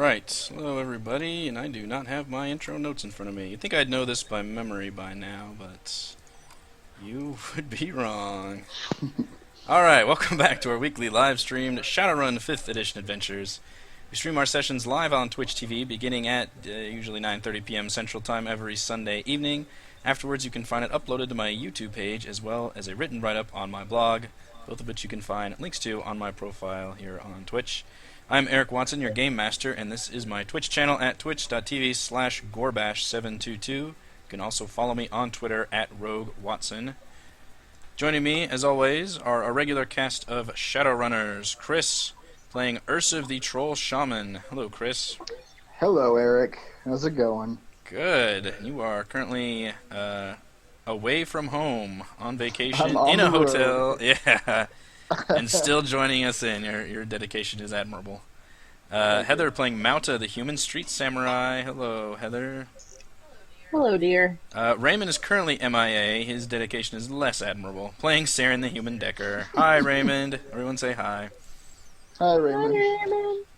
Alright, hello everybody, and I do not have my intro notes in front of me. You'd think I'd know this by memory by now, but you would be wrong. Alright, welcome back to our weekly live-streamed Shadowrun 5th Edition Adventures. We stream our sessions live on Twitch TV beginning at usually 9:30 p.m. Central Time every Sunday evening. Afterwards, you can find it uploaded to my YouTube page as well as a written write-up on my blog, both of which you can find links to on my profile here on Twitch. I'm Eric Watson, your Game Master, and this is my Twitch channel at twitch.tv/gorbash722. You can also follow me on Twitter at RogueWatson. Joining me, as always, are a regular cast of Shadowrunners. Chris, playing Ursa the Troll Shaman. Hello, Chris. Hello, Eric. How's it going? Good. You are currently away from home, on vacation, I'm on in a the hotel. road. Yeah. And still joining us in. Your dedication is admirable. Heather playing Mauta, the Human Street Samurai. Hello, Heather. Hello, dear. Raymond is currently MIA. His dedication is less admirable. Playing Saren, the Human Decker. Hi, Raymond. Everyone say hi. Hi, Raymond.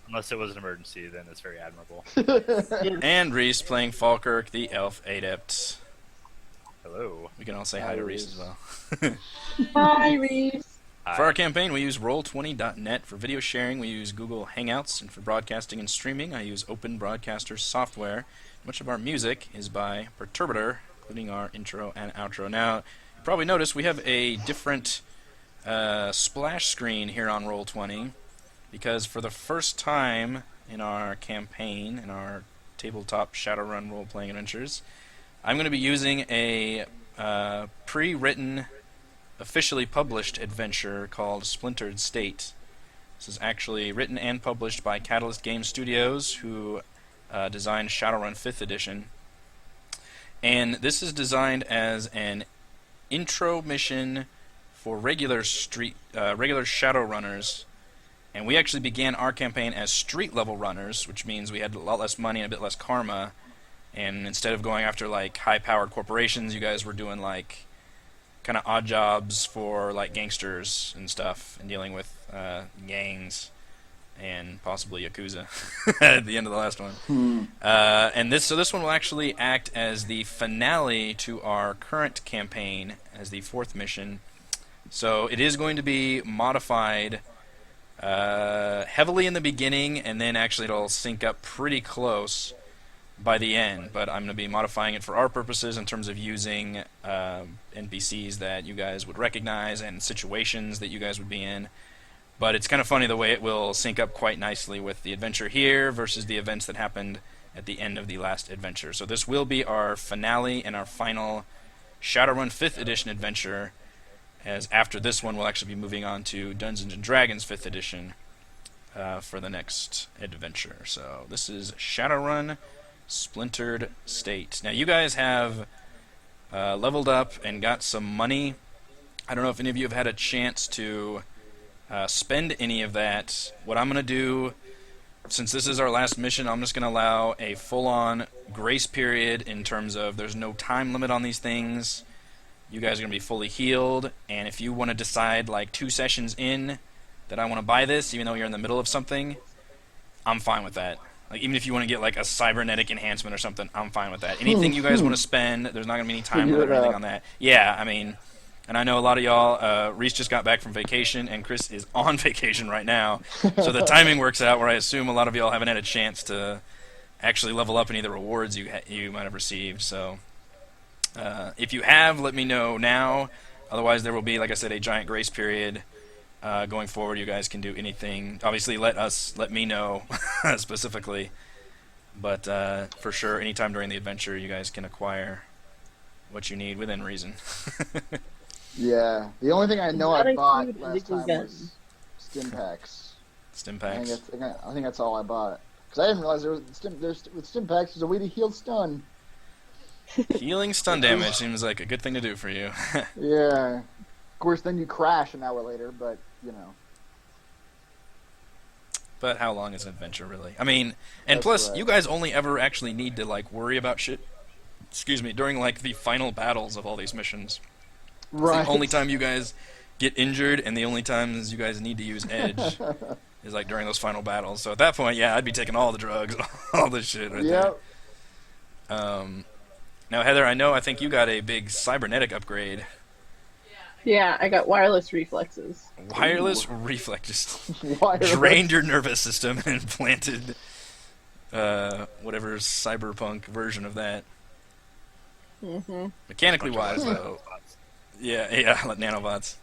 Unless it was an emergency, then it's very admirable. And Reese playing Falkirk, the Elf Adept. Hello. We can all say hi to Reese as well. Hi, Reese. For our campaign, we use Roll20.net. For video sharing, we use Google Hangouts. And for broadcasting and streaming, I use Open Broadcaster software. Much of our music is by Perturbator, including our intro and outro. Now, you probably noticed we have a different splash screen here on Roll20, because for the first time in our campaign, in our tabletop Shadowrun role-playing adventures, I'm going to be using a pre-written, officially published adventure called Splintered State. This is actually written and published by Catalyst Game Studios, who designed Shadowrun 5th Edition. And this is designed as an intro mission for regular Shadowrunners. And we actually began our campaign as street-level runners, which means we had a lot less money and a bit less karma. And instead of going after like high-powered corporations, you guys were doing like kind of odd jobs for like gangsters and stuff, and dealing with gangs and possibly Yakuza at the end of the last one. And this one will actually act as the finale to our current campaign as the 4th mission. So it is going to be modified heavily in the beginning, and then actually it'll sync up pretty close by the end, but I'm going to be modifying it for our purposes in terms of using NPCs that you guys would recognize and situations that you guys would be in. But it's kind of funny the way it will sync up quite nicely with the adventure here versus the events that happened at the end of the last adventure. So this will be our finale and our final Shadowrun 5th Edition adventure, as after this one we'll actually be moving on to Dungeons & Dragons 5th Edition for the next adventure. So this is Shadowrun Splintered State. Now, you guys have leveled up and got some money. I don't know if any of you have had a chance to spend any of that. What I'm going to do, since this is our last mission, I'm just going to allow a full-on grace period in terms of there's no time limit on these things. You guys are going to be fully healed, and if you want to decide like 2 sessions in that I want to buy this, even though you're in the middle of something, I'm fine with that. Like, even if you want to get like a cybernetic enhancement or something, I'm fine with that. Anything you guys want to spend, there's not going to be any time limit or anything on that. Yeah, I mean, and I know a lot of y'all, Reese just got back from vacation, and Chris is on vacation right now. So the timing works out where I assume a lot of y'all haven't had a chance to actually level up any of the rewards you might have received. So if you have, let me know now. Otherwise, there will be, like I said, a giant grace period. Going forward, you guys can do anything. Obviously, let me know specifically. But for sure, anytime during the adventure, you guys can acquire what you need within reason. Yeah. The only thing I know I Not bought include last illegal time guns. was stim packs. Stim I packs. think that's all I bought. Because I didn't realize with stim packs, there's a way to heal stun. Healing stun damage seems like a good thing to do for you. Yeah. Of course, then you crash an hour later, but, you know. But how long is an adventure, really? I mean, and That's plus, right. you guys only ever actually need to like worry about shit. Excuse me, during like the final battles of all these missions. It's Right. the only time you guys get injured, and the only times you guys need to use edge. is like during those final battles. So at that point, yeah, I'd be taking all the drugs, all this shit right Yep. there. Now, Heather, I think you got a big cybernetic upgrade. Yeah, I got wireless reflexes. Wireless reflexes. Wireless. Drained your nervous system and implanted whatever cyberpunk version of that. Mm-hmm. Mechanically wise, though. Yeah, like nanobots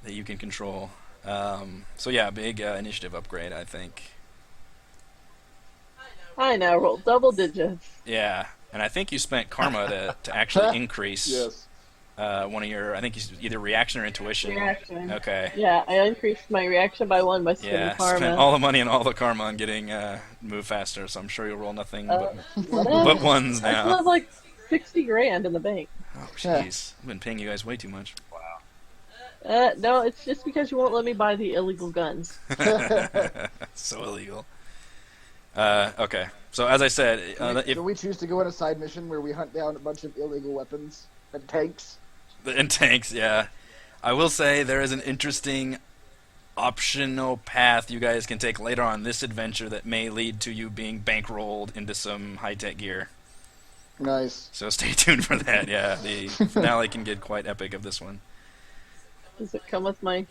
that you can control. So yeah, big initiative upgrade, I think. I know, roll double digits. Yeah, and I think you spent karma to actually increase Yes. one of your, I think you either reaction or intuition. Reaction. Okay. Yeah, I increased my reaction by 1 by spending Yeah, karma. spent all the money and all the karma on getting move faster, so I'm sure you'll roll nothing Whatever. but ones I still now. have like 60 grand in the bank. Oh, jeez. I've been paying you guys way too much. No, it's just because you won't let me buy the illegal guns. So illegal. Okay. So as I said, if Do we choose to go on a side mission where we hunt down a bunch of illegal weapons and tanks? in tanks, yeah, I will say there is an interesting optional path you guys can take later on this adventure that may lead to you being bankrolled into some high-tech gear. Nice. So stay tuned for that. Yeah, the finale can get quite epic of this one. Does it come with my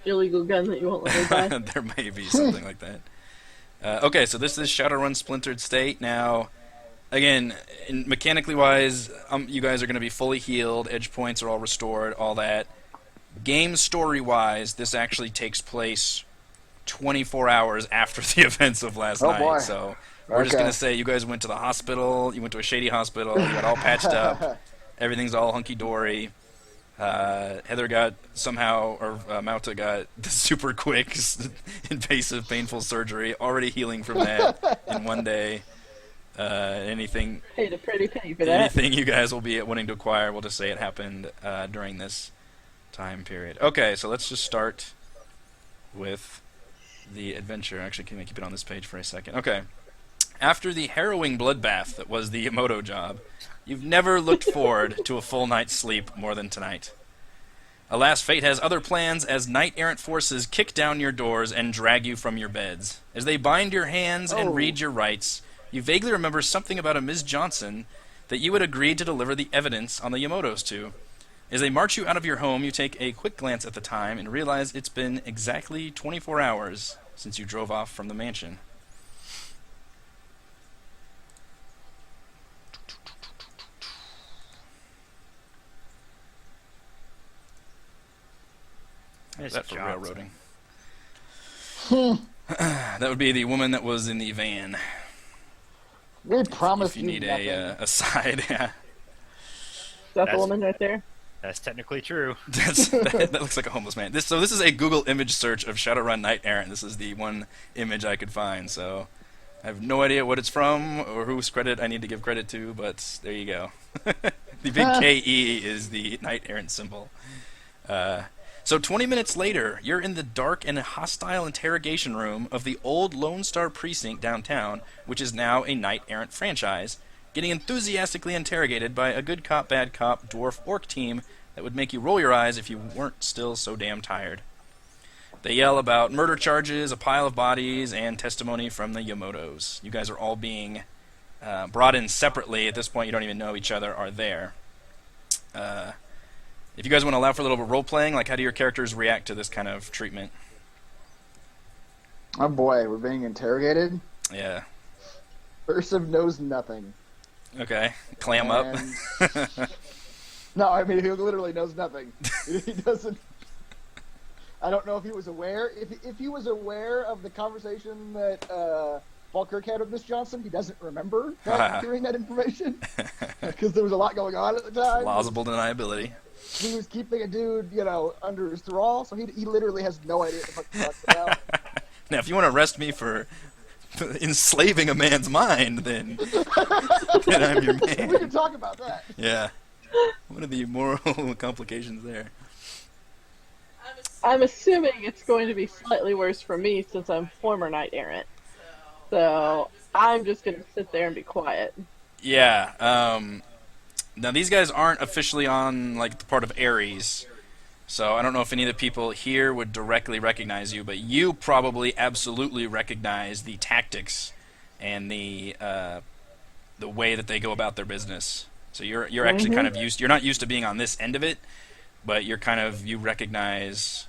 illegal gun that you won't let me buy? There may be something like that. Okay, so this is Shadowrun Splintered State. Now, again, mechanically wise, you guys are going to be fully healed. Edge points are all restored, all that. Game story wise, this actually takes place 24 hours after the events of last night. Boy. So we're just Okay. going to say you guys went to the hospital, you went to a shady hospital, you got all patched up, everything's all hunky-dory. Heather got somehow, or Mauta got the super quick, invasive, painful surgery, already healing from that in one day. Anything Paid a pretty penny for that. anything you guys will be wanting to acquire, we'll just say it happened during this time period. Okay, so let's just start with the adventure. Actually, can I keep it on this page for a second? Okay. After the harrowing bloodbath that was the Yamoto job, you've never looked forward to a full night's sleep more than tonight. Alas, fate has other plans as knight-errant forces kick down your doors and drag you from your beds. As they bind your hands and read your rights, you vaguely remember something about a Ms. Johnson that you had agreed to deliver the evidence on the Yamotos to. As they march you out of your home, you take a quick glance at the time and realize it's been exactly 24 hours since you drove off from the mansion. Miss That for Johnson. railroading. That would be the woman that was in the van. We promised If you need nothing. a side, yeah. Is that the That's- woman right there? That's technically true. That looks like a homeless man. This is a Google image search of Shadowrun Knight Errant. This is the one image I could find. So I have no idea what it's from or whose credit I need to give credit to, but there you go. The big KE is the Knight Errant symbol. So 20 minutes later, you're in the dark and hostile interrogation room of the old Lone Star Precinct downtown, which is now a Knight Errant franchise, getting enthusiastically interrogated by a good cop, bad cop, dwarf orc team that would make you roll your eyes if you weren't still so damn tired. They yell about murder charges, a pile of bodies, and testimony from the Yamotos. You guys are all being brought in separately. At this point, you don't even know each other are there. If you guys want to allow for a little bit of role-playing, like how do your characters react to this kind of treatment? Oh boy, we're being interrogated. Yeah. Ursiv knows nothing. Okay. Clam up. And- No, I mean he literally knows nothing. He doesn't. I don't know if he was aware. If he was aware of the conversation that Falkirk had with Miss Johnson, he doesn't remember hearing that information because there was a lot going on at the time. Plausible deniability. He was keeping a dude, under his thrall, so he literally has no idea what the fuck he's talking about. Now, if you want to arrest me for enslaving a man's mind, then I'm your We man. can talk about that. Yeah. What are the moral complications there? I'm assuming it's going to be slightly worse for me since I'm former knight errant. So I'm just going to sit there and be quiet. Yeah. Now, these guys aren't officially on, like, the part of Ares. So I don't know if any of the people here would directly recognize you, but you probably absolutely recognize the tactics and the way that they go about their business. So you're actually kind of used. You're not used to being on this end of it, but you recognize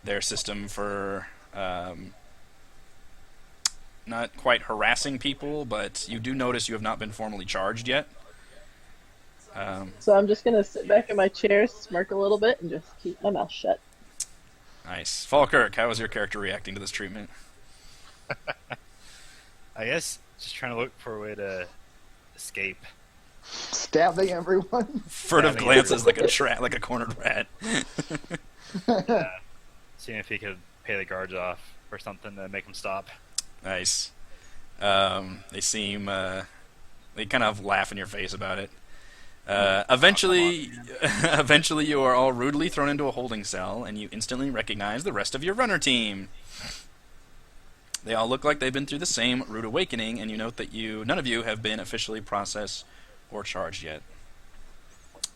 their system for not quite harassing people, but you do notice you have not been formally charged yet. So I'm just gonna sit back in my chair, smirk a little bit, and just keep my mouth shut. Nice. Falkirk, how is your character reacting to this treatment? I guess just trying to look for a way to escape. Stabbing everyone. Furtive glances like a cornered rat. Yeah. Seeing if he could pay the guards off or something to make them stop. Nice. They seem they kind of laugh in your face about it. Eventually, eventually, you are all rudely thrown into a holding cell, and you instantly recognize the rest of your runner team. They all look like they've been through the same rude awakening, and you note that none of you have been officially processed or charged yet.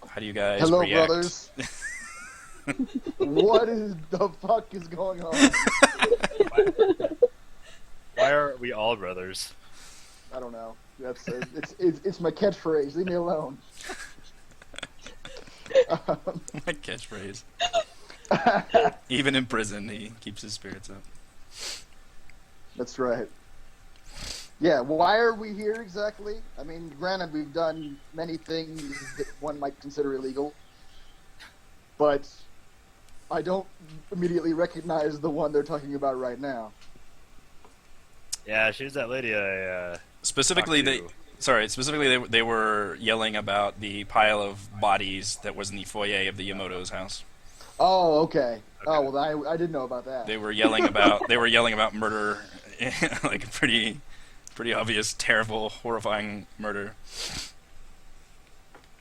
How do you guys Hello, react? brothers. What is the fuck is going on? Why are we all brothers? I don't know. It's my catchphrase. Leave me alone. My catchphrase. Even in prison, he keeps his spirits up. That's right. Yeah, why are we here exactly? I mean, granted, we've done many things that one might consider illegal, but I don't immediately recognize the one they're talking about right now. Yeah, she was that lady I Specifically, talked to. they were yelling about the pile of bodies that was in the foyer of the Yamoto's house. Oh, okay. Oh, well, I didn't know about that. They were yelling about murder, like pretty obvious, terrible, horrifying murder.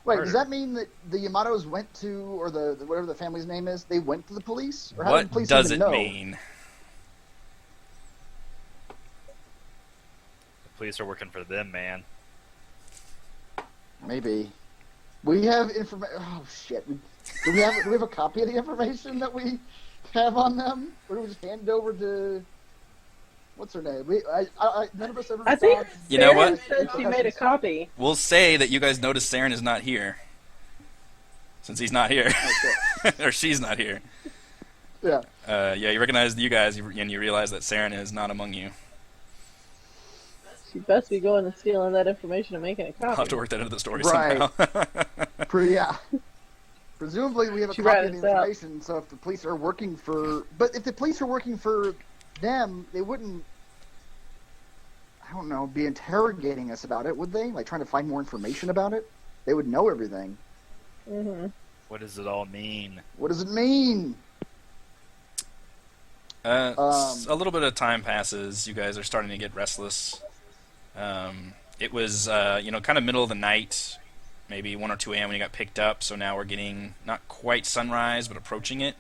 Wait, does that mean that the Yamatos went to, or the whatever the family's name is, they went to the police? Or how did the What police does even it know? mean? The police are working for them, man. Maybe. We have information. Oh shit! Do we have a copy of the information that we have on them, or do we just hand it over to what's her name? None of us ever. I think You know Sarah what? said she made a copy. We'll say that you guys noticed Saren is not here, since he's not here, or she's not here. Yeah. Yeah, you recognize you guys, and you realize that Saren is not among you. She best be going and stealing that information and making a I'll have copy. to work that into the story Right. somehow. Yeah. Presumably, we have a She copy of ratted the us out. information. So if the police are working for, but if the police are working for them, they wouldn't. I don't know, be interrogating us about it, would they? Like trying to find more information about it? They would know everything. Mm-hmm. What does it all mean? What does it mean? A little bit of time passes. You guys are starting to get restless. It was, kind of middle of the night, maybe 1 or 2 a.m. when you got picked up, so now we're getting not quite sunrise, but approaching it.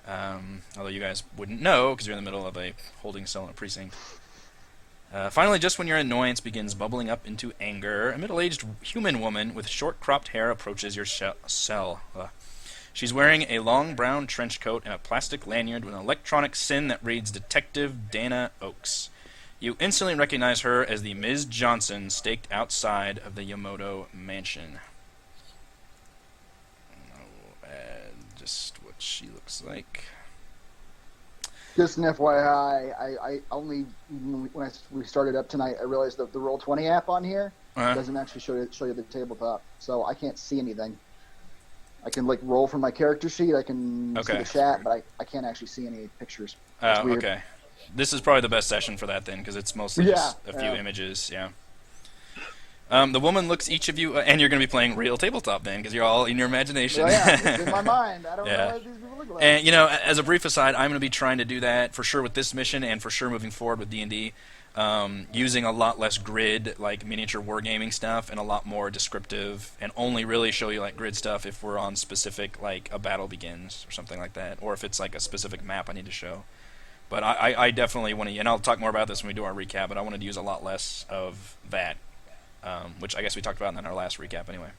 Although you guys wouldn't know, because you're in the middle of a holding cell in a precinct. Finally, just when your annoyance begins bubbling up into anger, a middle-aged human woman with short cropped hair approaches your cell. She's wearing a long brown trench coat and a plastic lanyard with an electronic SIN that reads Detective Dana Oakes. You instantly recognize her as the Ms. Johnson staked outside of the Yamato mansion. Just what she looks like. Just an FYI, I only when we started up tonight, I realized that the Roll20 app on here doesn't actually show you the tabletop, so I can't see anything. I can roll from my character sheet, I can see the chat, but I can't actually see any pictures. It's weird. Okay. This is probably the best session for that then, because it's mostly just a few images. Yeah. The woman looks each of you, and you're going to be playing real tabletop then, because you're all in your imagination. Oh, yeah, it's in my mind. I don't know what these people look like. And as a brief aside, I'm going to be trying to do that for sure with this mission, and for sure moving forward with D&D, using a lot less grid, like miniature wargaming stuff, and a lot more descriptive, and only really show you grid stuff if we're on specific, a battle begins or something like that, or if it's a specific map I need to show. But I definitely want to, and I'll talk more about this when we do our recap, but I wanted to use a lot less of that, which I guess we talked about in our last recap anyway.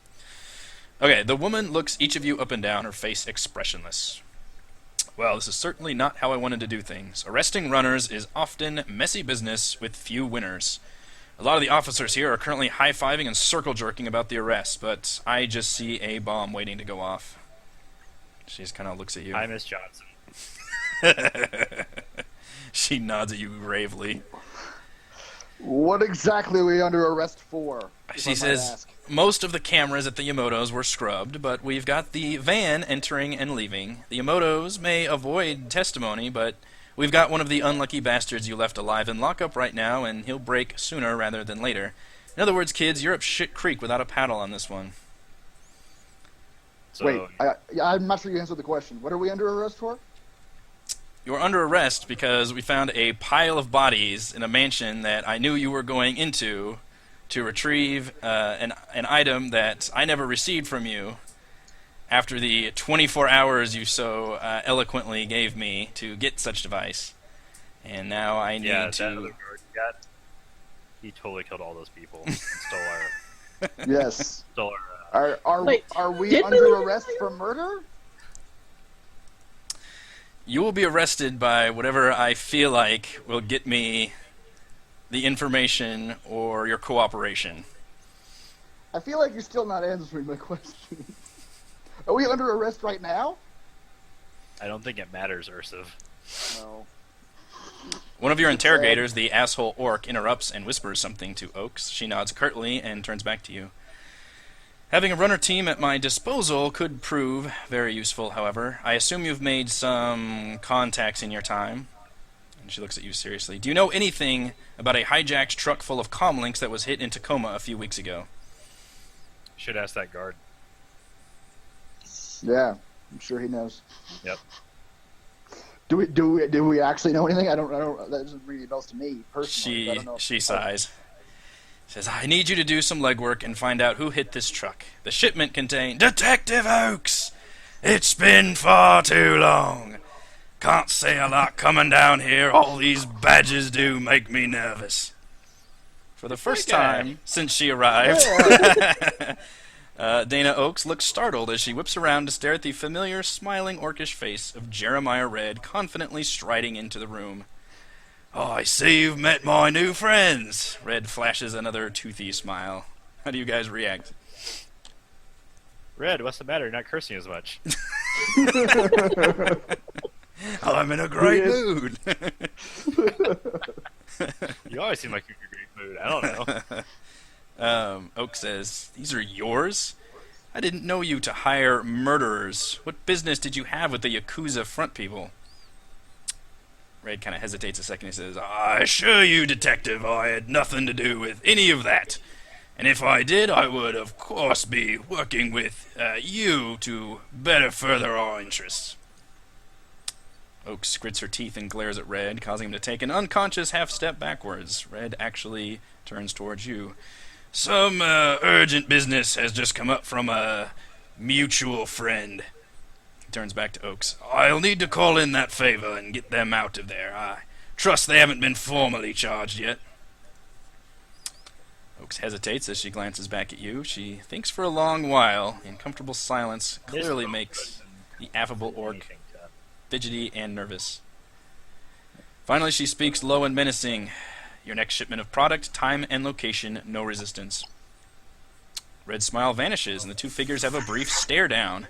Okay, the woman looks each of you up and down, her face expressionless. Well, this is certainly not how I wanted to do things. Arresting runners is often messy business with few winners. A lot of the officers here are currently high-fiving and circle-jerking about the arrest, but I just see a bomb waiting to go off. She just kind of looks at you. Hi, Miss Johnson. She nods at you gravely. What exactly are we under arrest for? She says, most of the cameras at the Yamotos were scrubbed, but we've got the van entering and leaving. The Yamotos may avoid testimony, but we've got one of the unlucky bastards you left alive in lockup right now, and he'll break sooner rather than later. In other words, kids, you're up shit creek without a paddle on this one. So, Wait, I'm not sure you answered the question. What are we under arrest for? You're under arrest because we found a pile of bodies in a mansion that I knew you were going into to retrieve an item that I never received from you after the 24 hours you so eloquently gave me to get such device. And now I need that to... other guard you got, he totally killed all those people and stole our... Yes. Stole our Wait, Are we did under we- arrest for murder? You will be arrested by whatever I feel like will get me the information or your cooperation. I feel like you're still not answering my question. Are we under arrest right now? I don't think it matters, Ursiv. No. One of your interrogators, the asshole orc, interrupts and whispers something to Oaks. She nods curtly and turns back to you. Having a runner team at my disposal could prove very useful, however. I assume you've made some contacts in your time. And she looks at you seriously. Do you know anything about a hijacked truck full of comlinks that was hit in Tacoma a few weeks ago? Should ask that guard. Yeah, I'm sure he knows. Yep. Do we actually know anything? I don't. That doesn't ring any bells to me personally. I don't know. She sighs. Says, I need you to do some legwork and find out who hit this truck. The shipment contained... Detective Oaks! It's been far too long. Can't say a lot coming down here. All these badges do make me nervous. For the first time since she arrived, Dana Oaks looks startled as she whips around to stare at the familiar, smiling, orcish face of Jeremiah Red, confidently striding into the room. Oh, I see you've met my new friends. Red flashes another toothy smile. How do you guys react? Red, what's the matter? You're not cursing as much. I'm in a great mood. You always seem like you're in a great mood. I don't know. Oak says, these are yours? I didn't know you to hire murderers. What business did you have with the Yakuza front people? Red kind of hesitates a second. He says, I assure you, Detective, I had nothing to do with any of that. And if I did, I would, of course, be working with you to better further our interests. Oak grits her teeth and glares at Red, causing him to take an unconscious half-step backwards. Red actually turns towards you. Some urgent business has just come up from a mutual friend. He turns back to Oaks. I'll need to call in that favor and get them out of there. I trust they haven't been formally charged yet. Oaks hesitates as she glances back at you. She thinks for a long while. The uncomfortable silence clearly makes the affable orc fidgety and nervous. Finally, she speaks low and menacing. Your next shipment of product, time and location, no resistance. Red's smile vanishes, and the two figures have a brief stare down.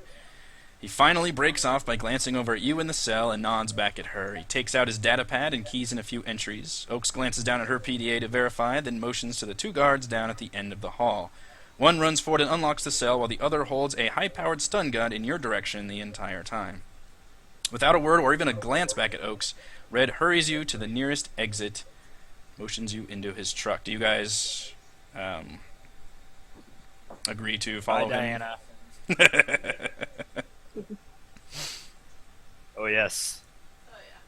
He finally breaks off by glancing over at you in the cell and nods back at her. He takes out his data pad and keys in a few entries. Oaks glances down at her PDA to verify, then motions to the two guards down at the end of the hall. One runs forward and unlocks the cell, while the other holds a high-powered stun gun in your direction the entire time. Without a word or even a glance back at Oaks, Red hurries you to the nearest exit, motions you into his truck. Do you guys agree to follow him? Diana. Oh, yes.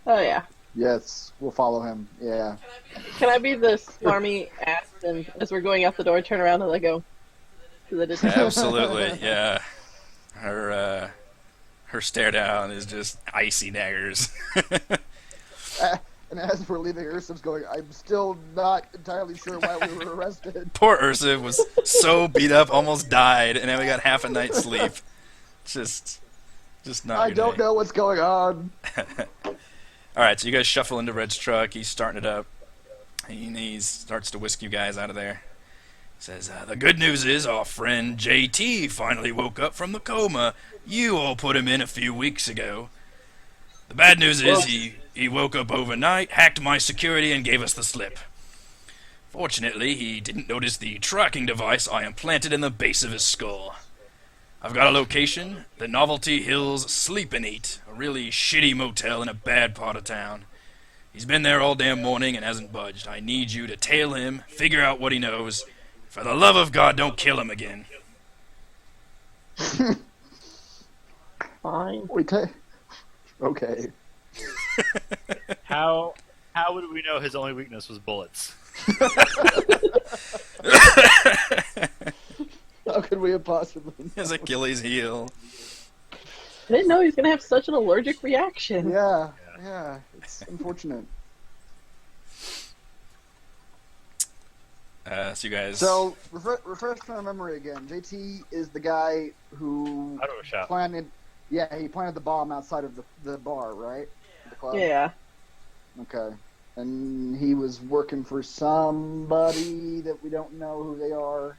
Oh yeah. Yes, we'll follow him. Yeah. Can I be the smarmy ass and as we're going out the door, turn around and I go to the detective? Absolutely, yeah. Her stare down is just icy daggers. And as we're leaving, Ursuv's going, I'm still not entirely sure why we were arrested. Poor Ursa was so beat up, almost died, and then we got half a night's sleep. Just not. I don't know what's going on. All right, so you guys shuffle into Red's truck. He's starting it up. He starts to whisk you guys out of there. He says, the good news is our friend JT finally woke up from the coma you all put him in a few weeks ago. The bad news is he woke up overnight, hacked my security, and gave us the slip. Fortunately, he didn't notice the tracking device I implanted in the base of his skull. I've got a location, the Novelty Hills Sleep and Eat, a really shitty motel in a bad part of town. He's been there all damn morning and hasn't budged. I need you to tail him, figure out what he knows. For the love of God, don't kill him again. Fine. Okay. How would we know his only weakness was bullets? How could we have possibly known? His Achilles heel. I didn't know he was going to have such an allergic reaction. Yeah, it's unfortunate. So you guys... So, refresh my memory again. JT is the guy who Auto shop. planted the bomb outside of the bar, right? The club? Yeah. Okay. And he was working for somebody that we don't know who they are.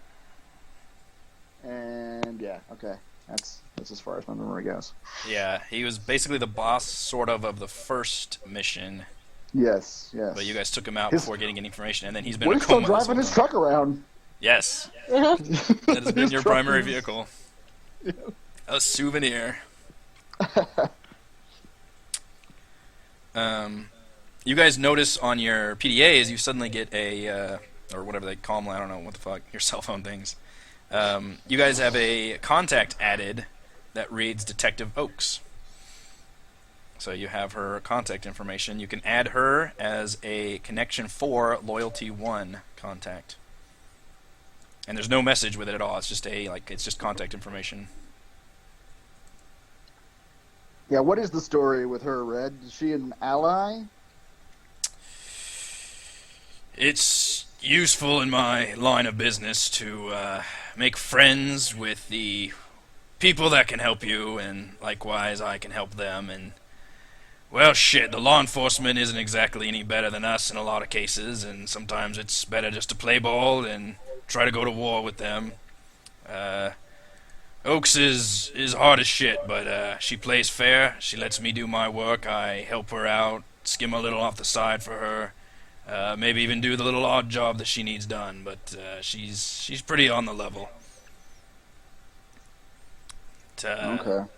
And, yeah, okay. That's as far as my memory goes. Yeah, he was basically the boss, sort of the first mission. Yes. But you guys took him out before getting any information, and then he's been We're in a still coma this driving whole his time. truck around. Yes, Uh-huh. that has been His your truck primary is- vehicle. A souvenir. You guys notice on your PDAs, you suddenly get a, or whatever they call them, I don't know what the fuck, your cell phone things. You guys have a contact added that reads Detective Oaks. So you have her contact information. You can add her as a Connection 4 Loyalty 1 contact. And there's no message with it at all. It's just it's just contact information. Yeah, what is the story with her, Red? Is she an ally? It's useful in my line of business to make friends with the people that can help you, and likewise I can help them. And well, shit, the law enforcement isn't exactly any better than us in a lot of cases, and sometimes it's better just to play ball and try to go to war with them. Oaks is hard as shit, but she plays fair. She lets me do my work. I help her out, skim a little off the side for her. Maybe even do the little odd job that she needs done, but she's pretty on the level. Okay.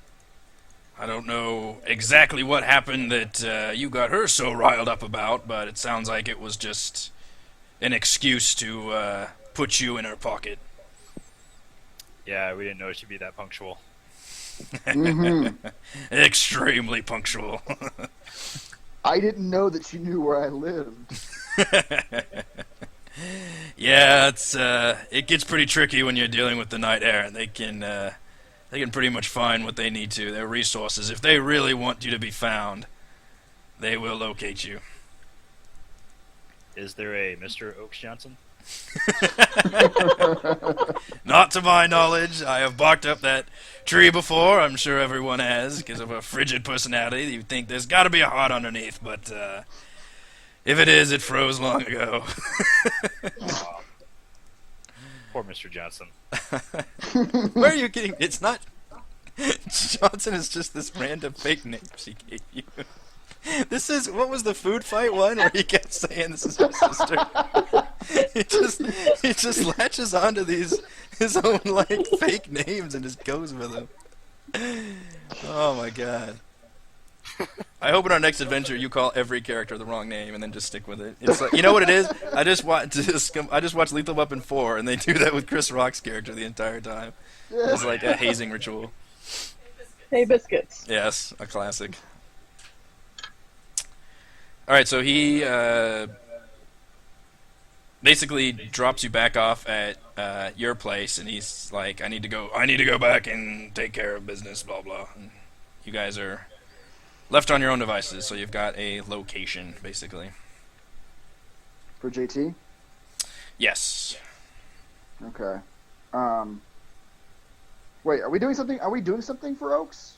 I don't know exactly what happened that you got her so riled up about, but it sounds like it was just an excuse to put you in her pocket. Yeah, we didn't know she'd be that punctual. Mm-hmm. Extremely punctual. I didn't know that she knew where I lived. Yeah, it gets pretty tricky when you're dealing with the Night Errant. They can pretty much find what they need to. Their resources, if they really want you to be found, they will locate you. Is there a Mr. Oaks Johnson? Not to my knowledge. I have barked up that tree before. I'm sure everyone has, because of her frigid personality. You think there's got to be a heart underneath, but if it is, it froze long ago. Poor Mr. Johnson. Where are you getting? It's not. Johnson is just this random fake name she gave you. This is, what was the food fight one where he kept saying this is my sister? he just latches onto his own fake names and just goes with them. Oh my god. I hope in our next adventure you call every character the wrong name and then just stick with it. It's like, you know what it is? I just watched Lethal Weapon 4 and they do that with Chris Rock's character the entire time. It's like a hazing ritual. Hey, biscuits. Yes, a classic. Alright, so he basically drops you back off at your place, and he's like, I need to go back and take care of business, blah blah. And you guys are Left on your own devices, so you've got a location, basically. For JT? Yes. Okay. Wait, are we doing something? Are we doing something for Oaks?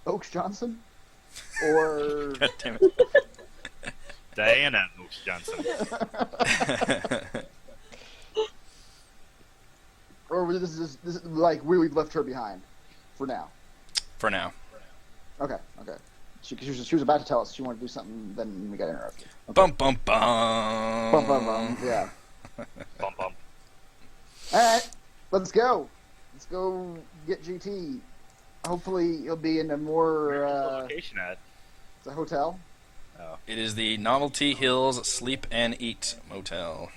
Oaks Johnson? Or God damn it. Diana Oaks Johnson. or this is like we've left her behind for now? For now. Okay. She was about to tell us she wanted to do something, then we got interrupted. Okay. Bum bum bum. Bum bum bum. Yeah. Bum bum. All right, let's go. Let's go get GT. Hopefully, he'll be in a more. Where's the location at? It's a hotel. Oh. It is the Novelty Hills Sleep and Eat Motel.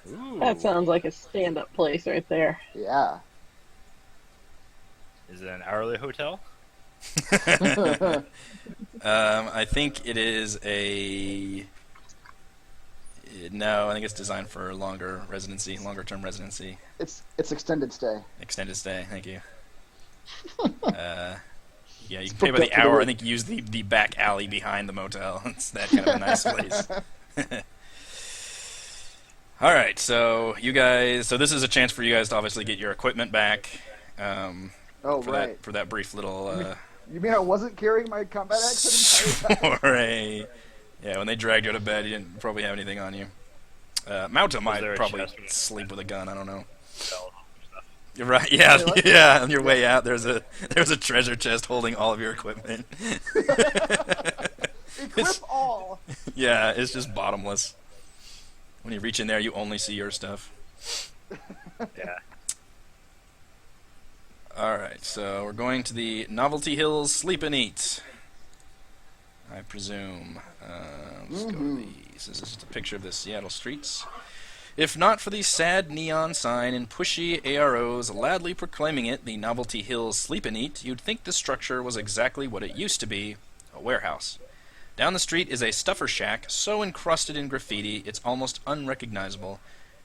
Ooh. That sounds like a stand-up place right there. Yeah. Is it an hourly hotel? I think it is a. No, I think it's designed for longer term residency. It's extended stay. Extended stay, thank you. Yeah, you can It's pay by booked the up to hour. the- I think you use the back alley behind the motel. It's that kind of a nice place. All right, so you guys. So this is a chance for you guys to obviously get your equipment back. Oh, for right. for that brief little. You mean I wasn't carrying my combat axe the entire time? Soiree. Yeah, when they dragged you out of bed, you didn't probably have anything on you. Mauta might there a probably chest with- sleep with a gun. I don't know. Hotel stuff. You're right. Yeah, Wait, what? yeah. On your way out, there's a treasure chest holding all of your equipment. Equip all. Yeah, it's just bottomless. When you reach in there, you only see your stuff. Yeah. All right, so we're going to the Novelty Hills Sleep and Eat. I presume. Let's go to these. This is just a picture of the Seattle streets. If not for the sad neon sign and pushy AROs loudly proclaiming it the Novelty Hills Sleep and Eat, you'd think the structure was exactly what it used to be, a warehouse. Down the street is a stuffer shack so encrusted in graffiti it's almost unrecognizable.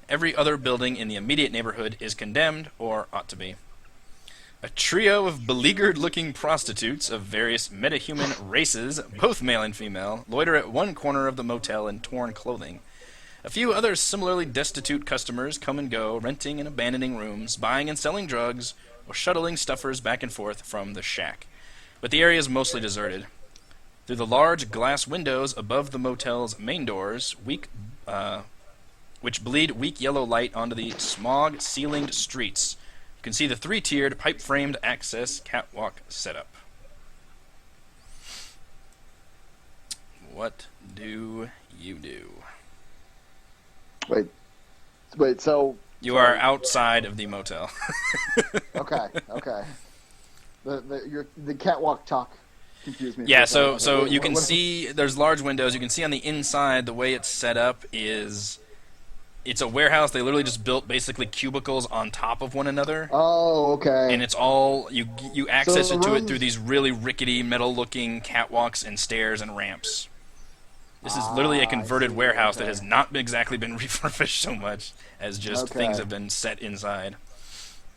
Every other building in the immediate neighborhood is condemned, or ought to be. A trio of beleaguered-looking prostitutes of various metahuman races, both male and female, loiter at one corner of the motel in torn clothing. A few other similarly destitute customers come and go, renting and abandoning rooms, buying and selling drugs, or shuttling stuffers back and forth from the shack. But the area is mostly deserted. Through the large glass windows above the motel's main doors, which bleed weak yellow light onto the smog-ceilinged streets, you can see the three-tiered, pipe-framed access catwalk setup. What do you do? Wait. So You are outside of the motel. okay. The catwalk talk confused me. Yeah, for a second. so you can What- see there's large windows. You can see on the inside the way it's set up is it's a warehouse. They literally just built basically cubicles on top of one another. Oh, okay. And it's all you access So it the to it rooms- through these really rickety metal-looking catwalks and stairs and ramps. This is literally a I converted see, warehouse okay. that has not exactly been refurbished so much as just Okay. things have been set inside.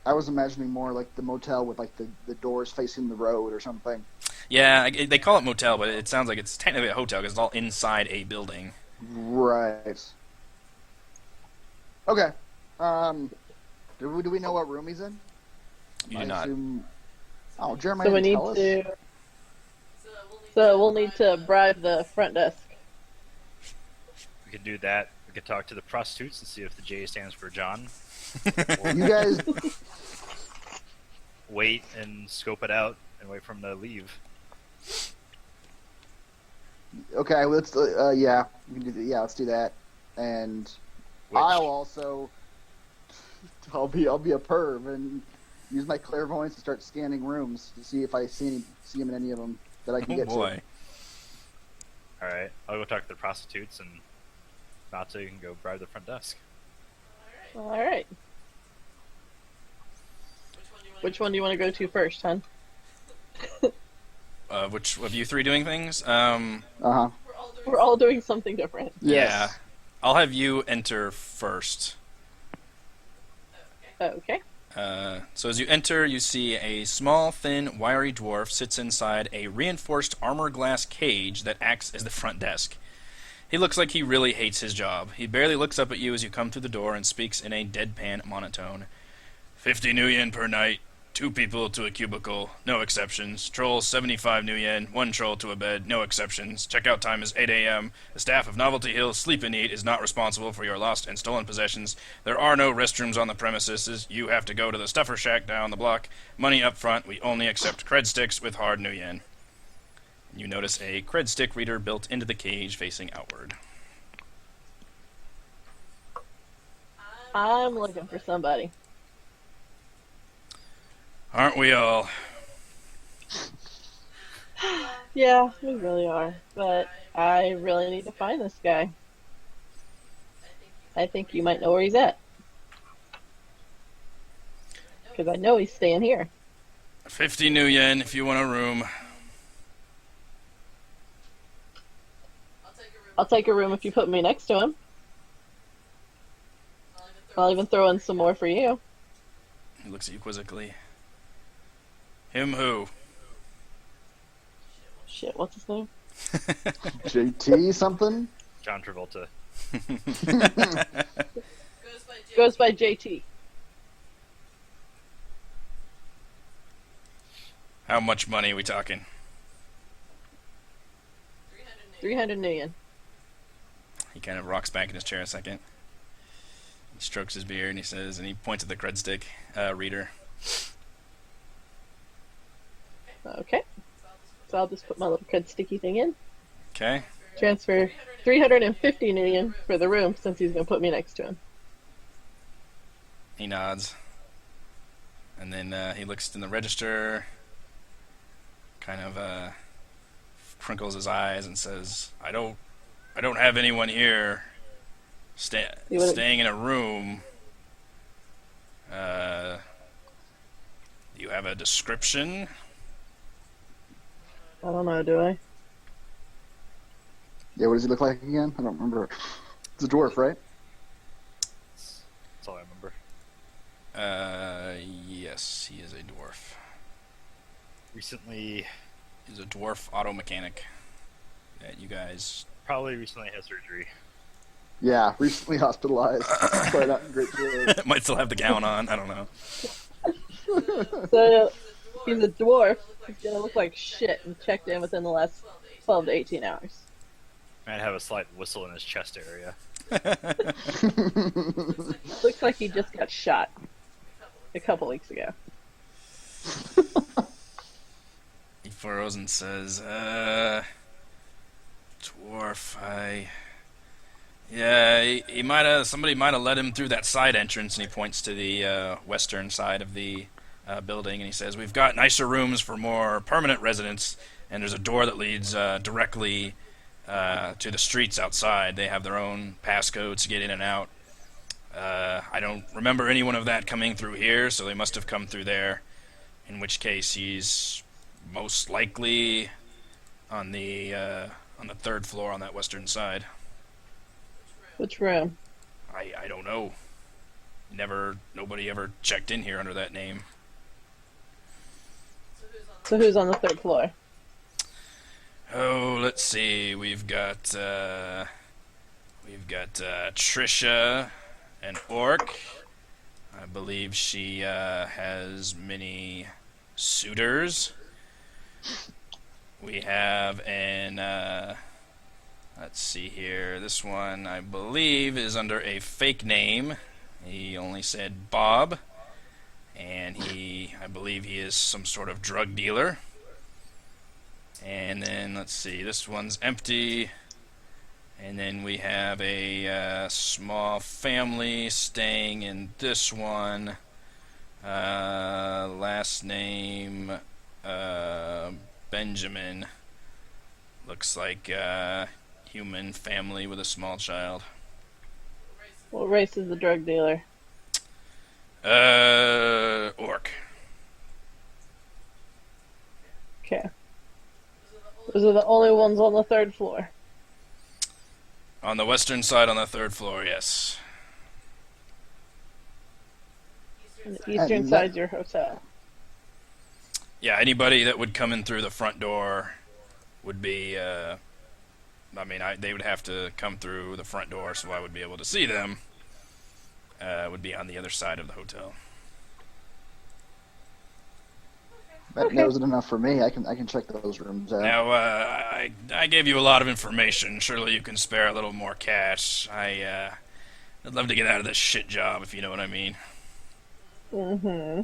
I was imagining more like the motel with like the doors facing the road or something. Yeah, they call it motel, but it sounds like it's technically a hotel because it's all inside a building. Right. Okay. Do we know what room he's in? You I do not. assume... Oh, Jeremiah So we didn't need tell us. to. So we'll need to bribe the front desk. We could do that. We could talk to the prostitutes and see if the J stands for John. You guys... Wait and scope it out and wait for him to leave. Okay, let's... yeah. We can do, yeah, let's do that. And Which, I'll also... I'll be a perv and use my clairvoyance to start scanning rooms to see if I see him in any of them that I can Oh get boy. Alright, I'll go talk to the prostitutes and Natsu can go bribe the front desk. All right. Which one do you want to go to first, hon? Which of you three doing things? to. Uh-huh. We're all doing something different. Yeah. I'll have you enter first. Okay. So as you enter, you see a small, thin, wiry dwarf sits inside a reinforced armor glass cage that acts as the front desk. He looks like he really hates his job. He barely looks up at you as you come through the door and speaks in a deadpan monotone. 50 new yen per night. 2 people to a cubicle, no exceptions. Trolls 75 new yen, 1 troll to a bed, no exceptions. Checkout time is 8 a.m. The staff of Novelty Hill Sleep and Eat is not responsible for your lost and stolen possessions. There are no restrooms on the premises. You have to go to the Stuffer Shack down the block. Money up front. We only accept cred sticks with hard new yen. You notice a cred stick reader built into the cage facing outward. I'm looking for somebody. Aren't we all? Yeah, we really are. But I really need to find this guy. I think you might know where he's at. Because I know he's staying here. 50 new yen if you want a room. I'll take a room if you put me next to him. I'll even throw in some more for you. He looks at you quizzically. Him who? Shit, what's his name? JT something? John Travolta. Goes by JT. How much money are we talking? 300 million. He kind of rocks back in his chair a second. He strokes his beard and he says, and he points at the cred stick reader. Okay. So I'll just put my little cred sticky thing in. Okay. Transfer 350 million for the room since he's going to put me next to him. He nods. And then he looks in the register, kind of crinkles his eyes and says, I don't have anyone here staying in a room. Do you have a description? I don't know, do I? Yeah, what does he look like again? I don't remember. It's a dwarf, right? That's all I remember. Yes, he is a dwarf. Recently, He's a dwarf auto mechanic that you guys... probably recently had surgery. Yeah, recently hospitalized. Probably not in great shape. might still have the gown on, I don't know. So he's a dwarf. He's going to look like shit and checked in within the last 12 to 18 hours. Might have a slight whistle in his chest area. Looks like he just got shot a couple weeks ago. He furrows and says, dwarf, yeah, he might have, somebody might have let him through that side entrance, and he points to the western side of the building, and he says, we've got nicer rooms for more permanent residents, and there's a door that leads directly to the streets outside. They have their own passcodes to get in and out. I don't remember anyone of that coming through here, so they must have come through there, in which case he's most likely on the 3rd floor on that western side. Which room? I don't know. Nobody ever checked in here under that name. So who's on the 3rd floor? Oh, let's see. We've got Trisha, an orc. I believe she has many suitors. We have an let's see here. This one, I believe, is under a fake name. He only said Bob, and I believe he is some sort of drug dealer. And then, let's see, this one's empty. And then we have a small family staying in this one. Last name, Benjamin. Looks like human family with a small child. What race is the drug dealer? Orc. Okay. Those are the only ones on the 3rd floor. On the western side on the 3rd floor, yes. On the eastern And side of your hotel. Yeah, anybody that would come in through the front door would be, they would have to come through the front door, so I would be able to see them. Would be on the other side of the hotel. That narrows it enough for me. I can check those rooms out. Now, I gave you a lot of information. Surely you can spare a little more cash. I'd love to get out of this shit job, if you know what I mean. Mm-hmm.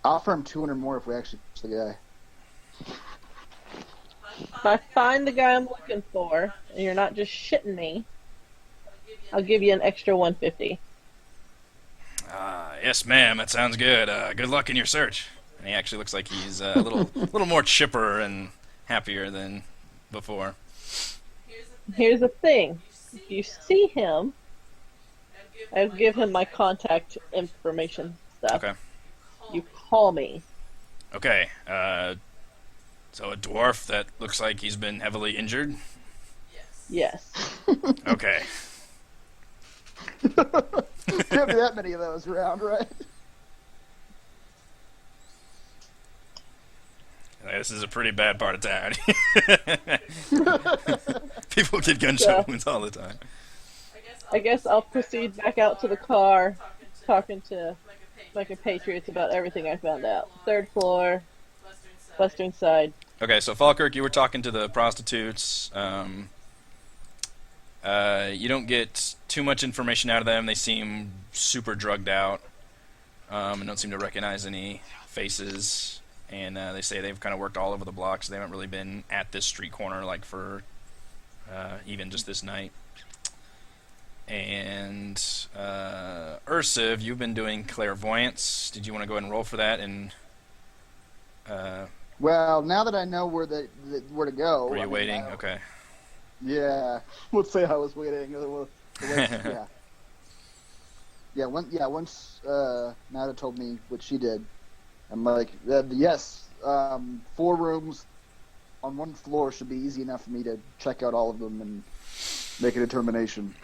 Offer him 200 more if we actually catch the guy. If I find the guy I'm looking for, and you're not just shitting me, I'll give you an extra 150. Yes, ma'am. That sounds good. Good luck in your search. And he actually looks like he's a little more chipper and happier than before. Here's the thing. If you see him, I'll give him my contact information stuff. Okay. You call me. Okay. So a dwarf that looks like he's been heavily injured? Yes. Okay. Can't be that many of those around, right? This is a pretty bad part of town. People get gunshot wounds all the time. I guess I'll proceed back out to the car, talking to my compatriots about everything I found out. 3rd floor, western side. Okay, so Falkirk, you were talking to the prostitutes. You don't get too much information out of them. They seem super drugged out and don't seem to recognize any faces. And they say they've kind of worked all over the block, so they haven't really been at this street corner like for even just this night. And Ursiv, you've been doing clairvoyance. Did you want to go ahead and roll for that? And Well, now that I know where to go. were you waiting? Okay. Yeah. Let's say I was waiting. Yeah. Once Nada told me what she did, I'm like, yes, 4 rooms on 1 floor should be easy enough for me to check out all of them and make a determination.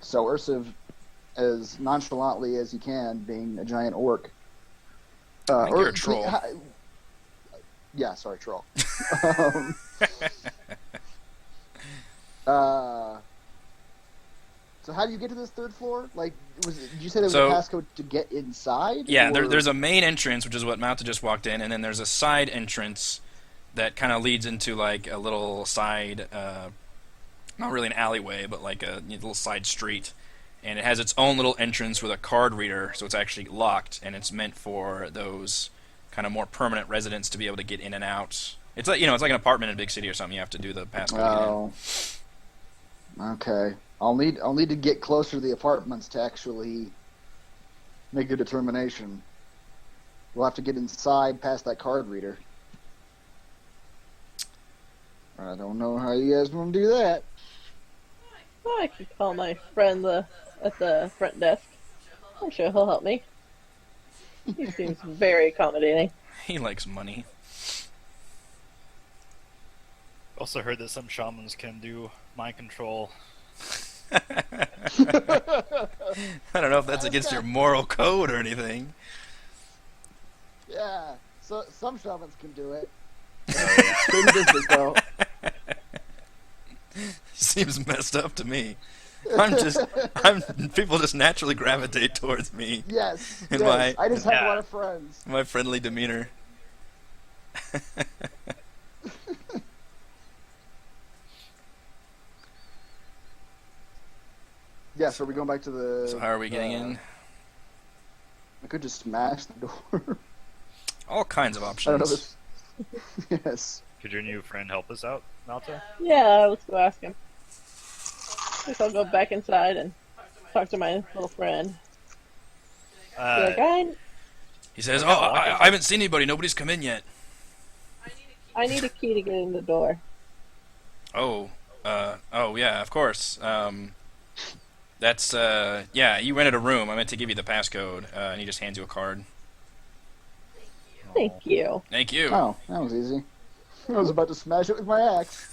So Ursiv, as nonchalantly as he can, being a giant orc. I think you're a troll. Yeah, sorry, troll. So how do you get to this 3rd floor? Like, did you say there was a passcode to get inside? Yeah, there's a main entrance, which is what Mouta just walked in, and then there's a side entrance that kind of leads into like a little side, not really an alleyway, but like a little side street. And it has its own little entrance with a card reader, so it's actually locked, and it's meant for those kind of more permanent residents to be able to get in and out. It's like it's like an apartment in a big city or something. You have to do the passcode. Oh. Okay. I'll need to get closer to the apartments to actually make a determination. We'll have to get inside past that card reader. I don't know how you guys want to do that. I could call my friend at the front desk. I'm sure he'll help me. He seems very accommodating. He likes money. Also heard that some shamans can do mind control. I don't know if that's against your moral code or anything. Yeah, so some shamans can do it. Shady business, though. Seems messed up to me. People just naturally gravitate towards me. Yes, And yes. I just have a lot of friends. My friendly demeanor. Yeah, so are we going back to the... So how are we getting in? I could just smash the door. All kinds of I options. don't know this... Yes. Could your new friend help us out, Malta? Yeah, let's go ask him. Guess I'll go back inside and talk to my little friend. He says, I haven't seen anybody. Nobody's come in yet. I need a key to get in the door. Oh, yeah, of course. That's, yeah, you rented a room. I meant to give you the passcode, and he just hands you a card. Thank you. Thank you. Oh, that was easy. I was about to smash it with my axe.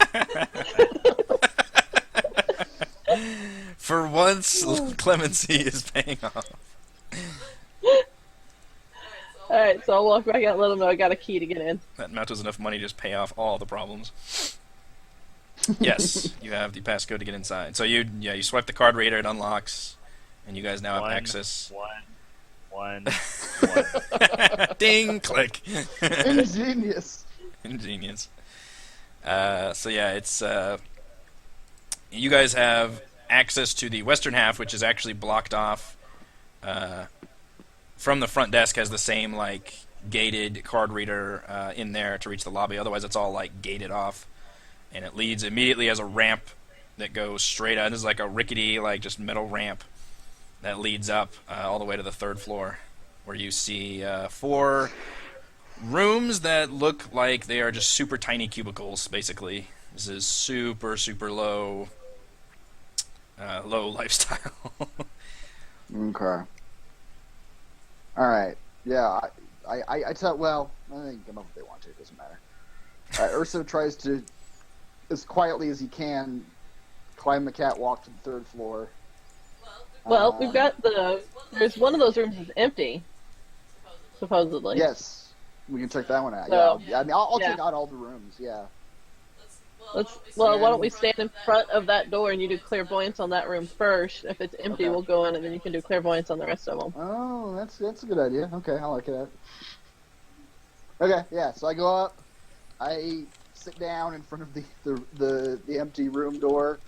For once, clemency is paying off. Alright, so I'll walk back out and let them know I got a key to get in. That amount was enough money to just pay off all the problems. Yes, you have the passcode to get inside. So you swipe the card reader, it unlocks, and you guys now have access. One. Ding! Click. Ingenious. Ingenious. So yeah, it's you guys have access to the western half, which is actually blocked off from the front desk. Has the same like gated card reader in there to reach the lobby. Otherwise, it's all like gated off, and it leads immediately as a ramp that goes straight out. This is like a rickety, like just metal ramp that leads up all the way to the third floor, where you see 4 rooms that look like they are just super tiny cubicles. Basically, this is super low lifestyle. Okay. All right. Yeah. I tell. Well, I think they can come up if they want to. It doesn't matter. Urso tries to, as quietly as he can, climb the catwalk to the third floor. Well, we've got there's one of those rooms is empty, supposedly. Yes, we can check that one out. So, yeah. I mean, I'll check out all the rooms. Yeah. Why don't we stand in front of that door and you do clairvoyance on that room first? If it's empty, Okay. we'll go in and then you can do clairvoyance on the rest of them. Oh, that's a good idea. Okay, I like that. Okay, yeah. So I go up, I sit down in front of the empty room door,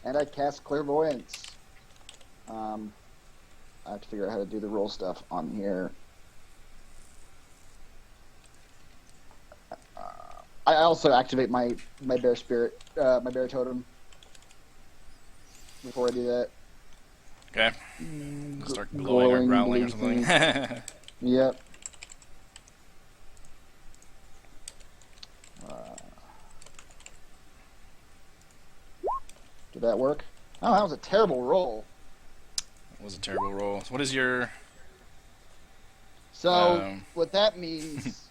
and I cast clairvoyance. I have to figure out how to do the roll stuff on here. I also activate my bear spirit, my bear totem. Before I do that. Okay. Start glowing or growling or something. Yep. Did that work? Oh, that was a terrible roll. That was a terrible roll. What is your... So, what that means,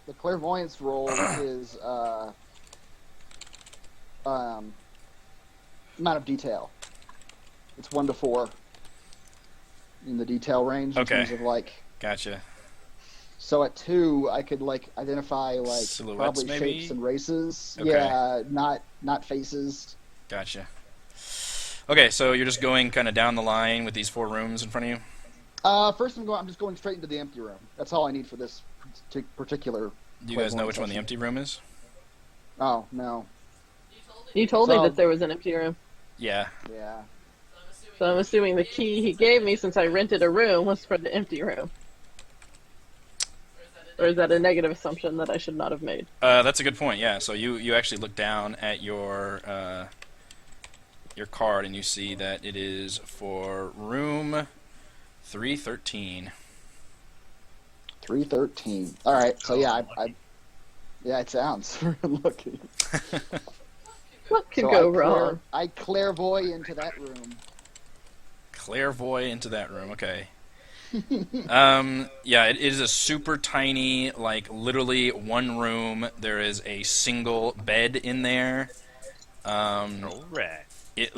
the clairvoyance roll is amount of detail. It's 1 to 4 in the detail range in terms of like. Gotcha. So at 2, I could like identify like silhouettes, probably maybe? shapes and races. Okay. Yeah, not faces. Gotcha. Okay, so you're just going kind of down the line with these 4 rooms in front of you? First I'm just going straight into the empty room. That's all I need for this particular. Do you guys know which one the empty room is? Oh no. You told me So- that there was an empty room. Yeah. Yeah. So I'm assuming the key he gave me since I rented a room was for the empty room. Or is that a negative assumption that I should not have made? That's a good point, yeah. So you actually look down at your card and you see that it is for room 313. 313. All right. So yeah, yeah, it sounds lucky. What could So go wrong? I clairvoy into that room. Clairvoy into that room, okay. Yeah, it is a super tiny, like literally one room. There is a single bed in there. Alright. It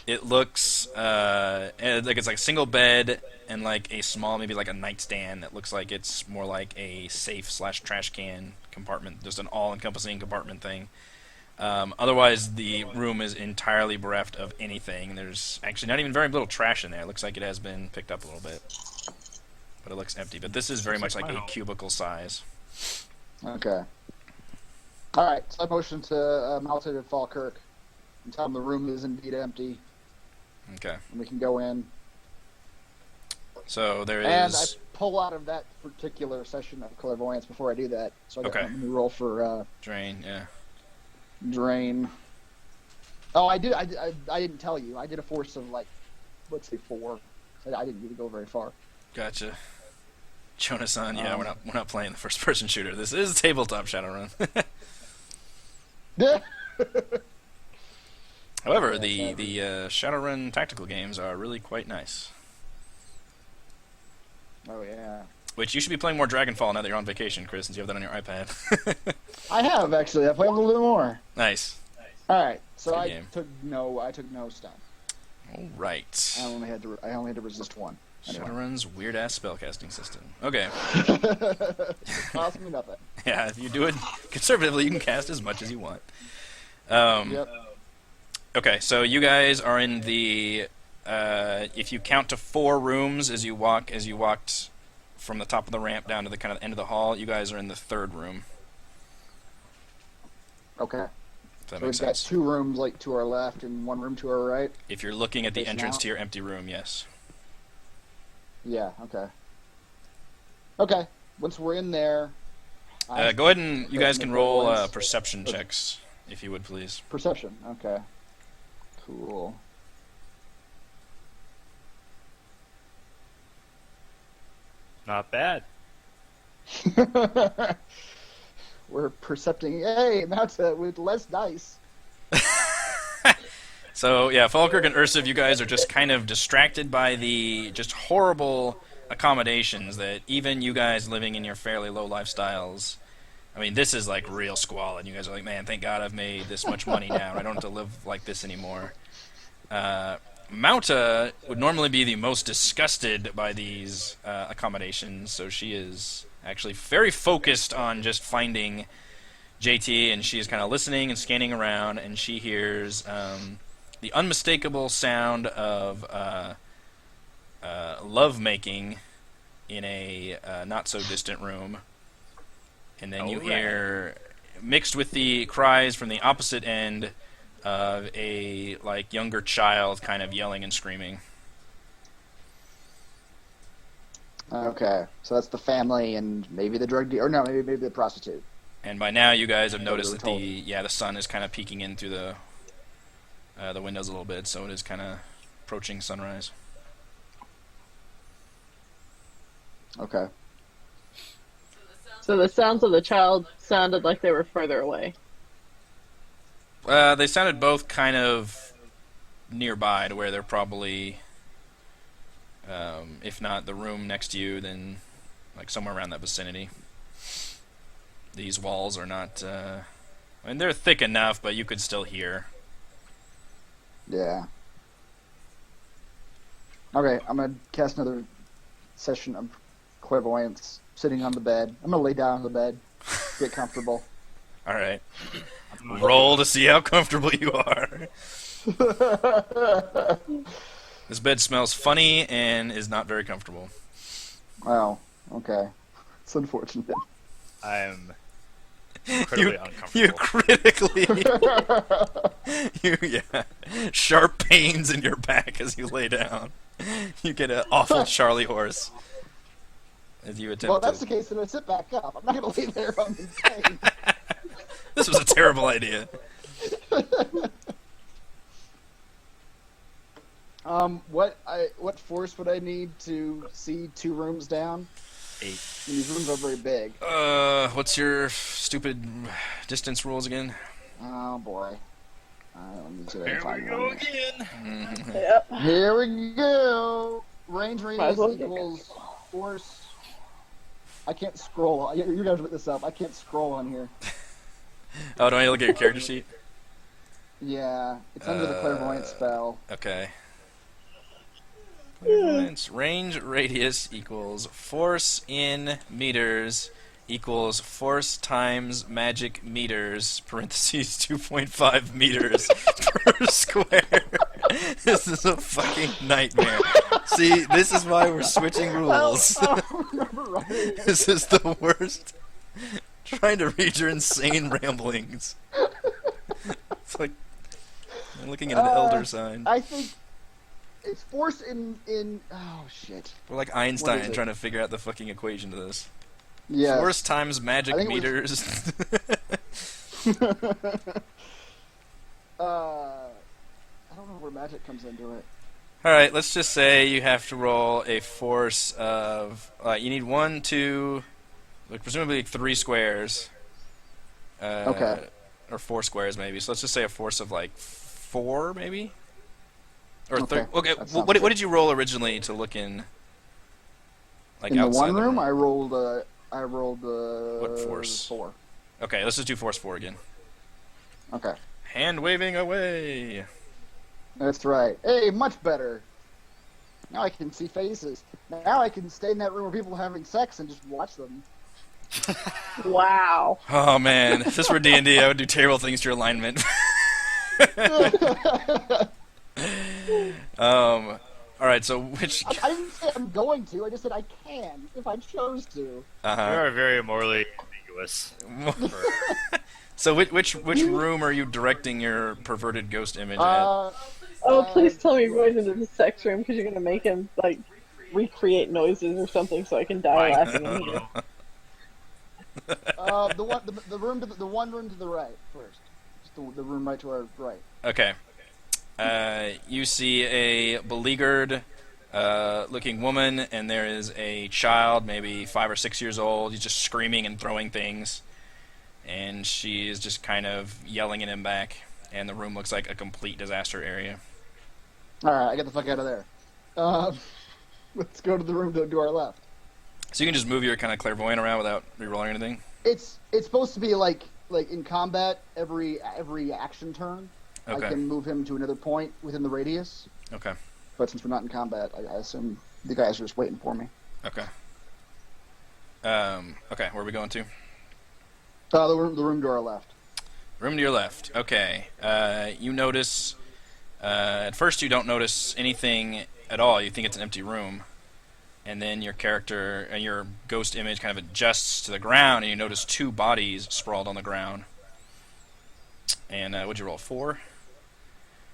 it looks like it's like a single bed and like a small, maybe like a nightstand that looks like it's more like a safe / trash can compartment, just an all-encompassing compartment thing. Otherwise, the room is entirely bereft of anything. There's actually not even very little trash in there. It looks like it has been picked up a little bit, but it looks empty. But this is very much like a cubicle size. Okay. All right. So I motion to Malted and Falkirk and tell them the room is indeed empty, Okay. and we can go in. So there And I is. pull out of that particular session of clairvoyance before I do that. So I got Okay. let me roll for Drain, yeah. drain. Oh, I didn't tell you. I did a force of like, let's say 4. So I didn't really go very far. Gotcha. Jonas-san, yeah, we're not playing the first-person shooter. This is tabletop Shadowrun. However, Yeah, the Shadowrun tactical games are really quite nice. Oh yeah. Which you should be playing more Dragonfall now that you're on vacation, Chris, since you have that on your iPad. I have actually. I played a little bit more. Nice. All right, so Good I game. took no stun. All right. I only had to resist one. Anyway. Shadowrun's weird ass spellcasting system. Okay. It cost me nothing. Yeah, if you do it conservatively, you can cast as much as you want. Yep. Okay, so you guys are in the. If you count to 4 rooms as you walked from the top of the ramp down to the kind of end of the hall, you guys are in the 3rd room. Okay. If that So makes we've got sense. 2 rooms like to our left and 1 room to our right. If you're looking at the Facing entrance out? to your empty room, yes. Yeah. Okay. Okay. Once we're in there, Go ahead and you guys can roll Clairvoyance. perception checks, if you would, please. Perception. Okay. Cool. Not bad. We're percepting. Hey, Mouta with less dice. So, yeah, Falkirk and Ursiv, you guys are just kind of distracted by the just horrible accommodations that even you guys living in your fairly low lifestyles. I mean, this is like real squalid. You guys are like, man, thank God I've made this much money now. I don't have to live like this anymore. Mauta would normally be the most disgusted by these accommodations, so she is actually very focused on just finding JT, and she is kind of listening and scanning around, and she hears the unmistakable sound of lovemaking in a not-so-distant room. And then you hear, mixed with the cries from the opposite end, of a younger child kind of yelling and screaming. Okay, so that's the family and maybe the drug dealer, or no, maybe the prostitute. And by now, you guys have That's what noticed we that were the sun is kind of peeking in through the windows a little bit, so it is kind of approaching sunrise. Okay. So the sounds of the child sounded like they were further away. They sounded both kind of nearby to where they're probably, if not the room next to you, then somewhere around that vicinity. These walls are not, they're thick enough, but you could still hear. Yeah. Okay, I'm gonna cast another session of clairvoyance, sitting on the bed. I'm gonna lay down on the bed, get comfortable. All right. Roll to see how comfortable you are. This bed smells funny and is not very comfortable. Wow. Okay. It's unfortunate. I am incredibly uncomfortable. You critically, sharp pains in your back as you lay down. You get an awful Charlie horse as you attempt Well, if that's to. the case, then I sit back up. I'm not gonna lay there on the pain. This was a terrible idea. What force would I need to see 2 rooms down? 8. These rooms are very big. What's your stupid distance rules again? Oh boy. Let me see if I Here can we find go one. again. Yep. Here we go. Range Might as radius well get equals force. I can't scroll. You're gonna look this up. I can't scroll on here. Oh, don't you look at your character sheet? Yeah, it's under the clairvoyant spell. Okay. Clairvoyance. Range radius equals force in meters equals force times magic meters, parentheses 2.5 meters per square. This is a fucking nightmare. See, this is why we're switching rules. I don't remember writing it. This is the worst. Trying to read your insane ramblings. It's like I'm looking at an elder sign. I think it's force in. Oh shit. We're like What Einstein is it? trying to figure out the fucking equation to this. Yeah. Force times magic I think it meters. I don't know where magic comes into it. Alright, let's just say you have to roll a force of... you need 1, 2... presumably 3 squares. Okay. Or 4 squares, maybe. So let's just say a force of 4, maybe? Or Okay, okay. that sounds What good. did you roll originally to look in? In the outside one the room, I rolled. I rolled. What force? 4. Okay, let's just do force 4 again. Okay. Hand waving away. That's right. Hey, much better. Now I can see faces. Now I can stay in that room where people are having sex and just watch them. Wow. Oh man, if this were D&D, I would do terrible things to your alignment. All right. So which? I didn't say I'm going to. I just said I can if I chose to. You Uh-huh. are very morally ambiguous. So which room are you directing your perverted ghost image at? Oh, please tell me you're going into the sex room because you're going to make him, like, recreate noises or something so I can die laughing at you. The one room to the right first. Just the room right to our right. Okay. You see a beleaguered looking woman, and there is a child, maybe 5 or 6 years old. He's just screaming and throwing things, and she is just kind of yelling at him back, and the room looks like a complete disaster area. Alright, I get the fuck out of there. Let's go to the room to our left. So you can just move your kind of clairvoyant around without rerolling anything? It's supposed to be like in combat, every action turn, Okay. I can move him to another point within the radius. Okay. But since we're not in combat, I assume the guys are just waiting for me. Okay. Okay, where are we going to? The room to our left. Room to your left. Okay. You notice... at first you don't notice anything at all. You think it's an empty room. And then your character and your ghost image kind of adjusts to the ground, and you notice 2 bodies sprawled on the ground. And what'd you roll? 4?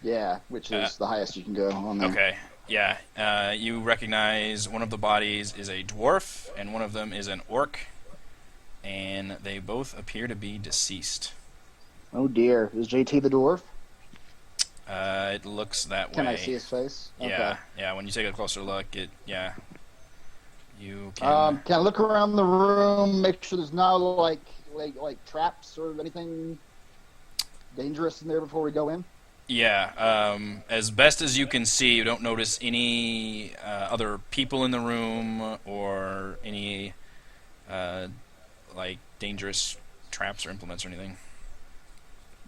Yeah, which is the highest you can go on there. Okay. Yeah. You recognize one of the bodies is a dwarf, and one of them is an orc. And they both appear to be deceased. Oh dear. Is JT the dwarf? It looks that way. Can I see his face? Yeah. Okay. Yeah, when you take a closer look, yeah. You can... Can I look around the room, make sure there's no like traps or anything dangerous in there before we go in? Yeah, as best as you can see, you don't notice any other people in the room or any like dangerous traps or implements or anything.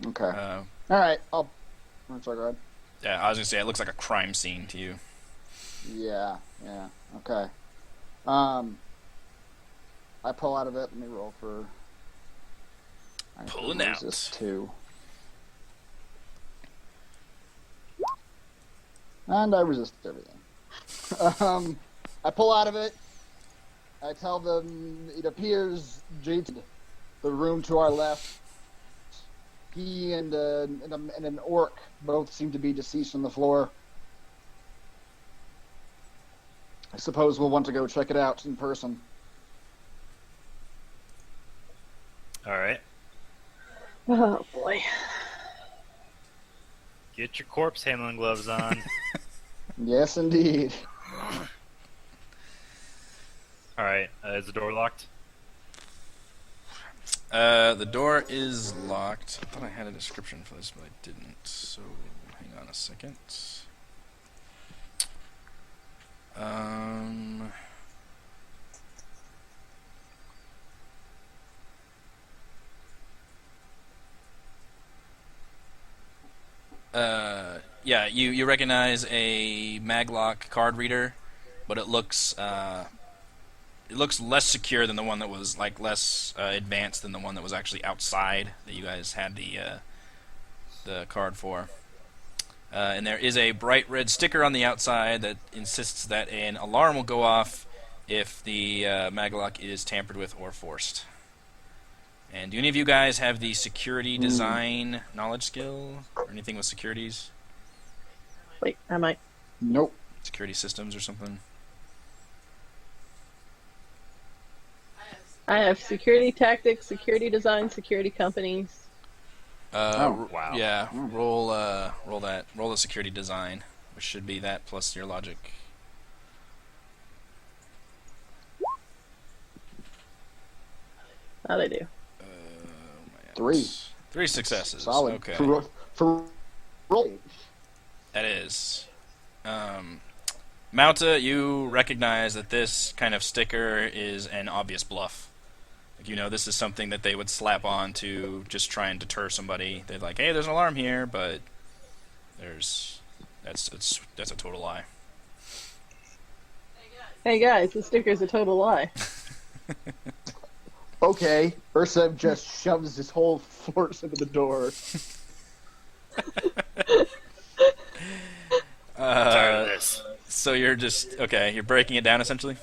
Okay. All right. I'm sorry, go ahead. Yeah, I was gonna say it looks like a crime scene to you. Yeah. Okay. I pull out of it. Let me roll for. Pulling out. Resist 2. And I resist everything. I pull out of it. I tell them it appears JT, the room to our left. He and an orc both seem to be deceased on the floor. I suppose we'll want to go check it out in person. All right. Oh, boy. Get your corpse handling gloves on. Yes, indeed. All right. Is the door locked? The door is locked. I thought I had a description for this, but I didn't. So, hang on a second. Yeah, you recognize a maglock card reader, but it looks less secure than the one that was less advanced than the one that was actually outside that you guys had the card for. And there is a bright red sticker on the outside that insists that an alarm will go off if the maglock is tampered with or forced. And do any of you guys have the security design knowledge skill or anything with securities? Wait, I might. Nope. Security systems or something? I have security tactics, security design, security companies. Wow. Yeah, roll that. Roll the security design, which should be that plus your logic. How they do? 3. 3 successes. Solid. Okay. For roll. That is. Mauta, you recognize that this kind of sticker is an obvious bluff. Like, this is something that they would slap on to just try and deter somebody. They're like, hey, there's an alarm here, but that's a total lie. Hey guys, the sticker's a total lie. Okay, Ursa just shoves his whole force into the door. Tired of this. So you're you're breaking it down essentially?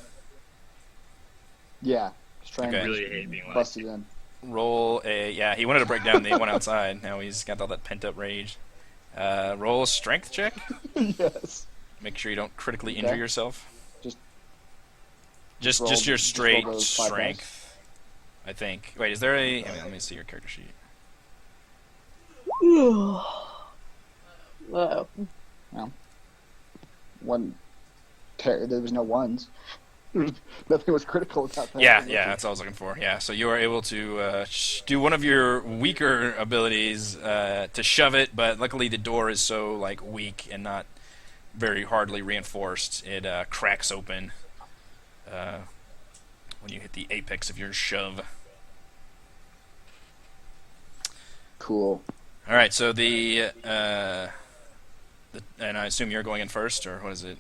Yeah, just trying Okay. to Really hate being bust lied it in. Roll he wanted to break down the one outside. Now he's got all that pent up rage. Roll a strength check. Yes. Make sure you don't critically injure yourself. Just roll- Just your just straight roll those 5 dice. strength, I think. Wait, is there a... let me see your character sheet. Whoa. One. There was no ones. Nothing was critical about that. Yeah, that's all I was looking for. Yeah, so you are able to do one of your weaker abilities to shove it, but luckily the door is so weak and not very hardly reinforced. It cracks open when you hit the apex of your shove. Cool. All right, so and I assume you're going in first, or what is it?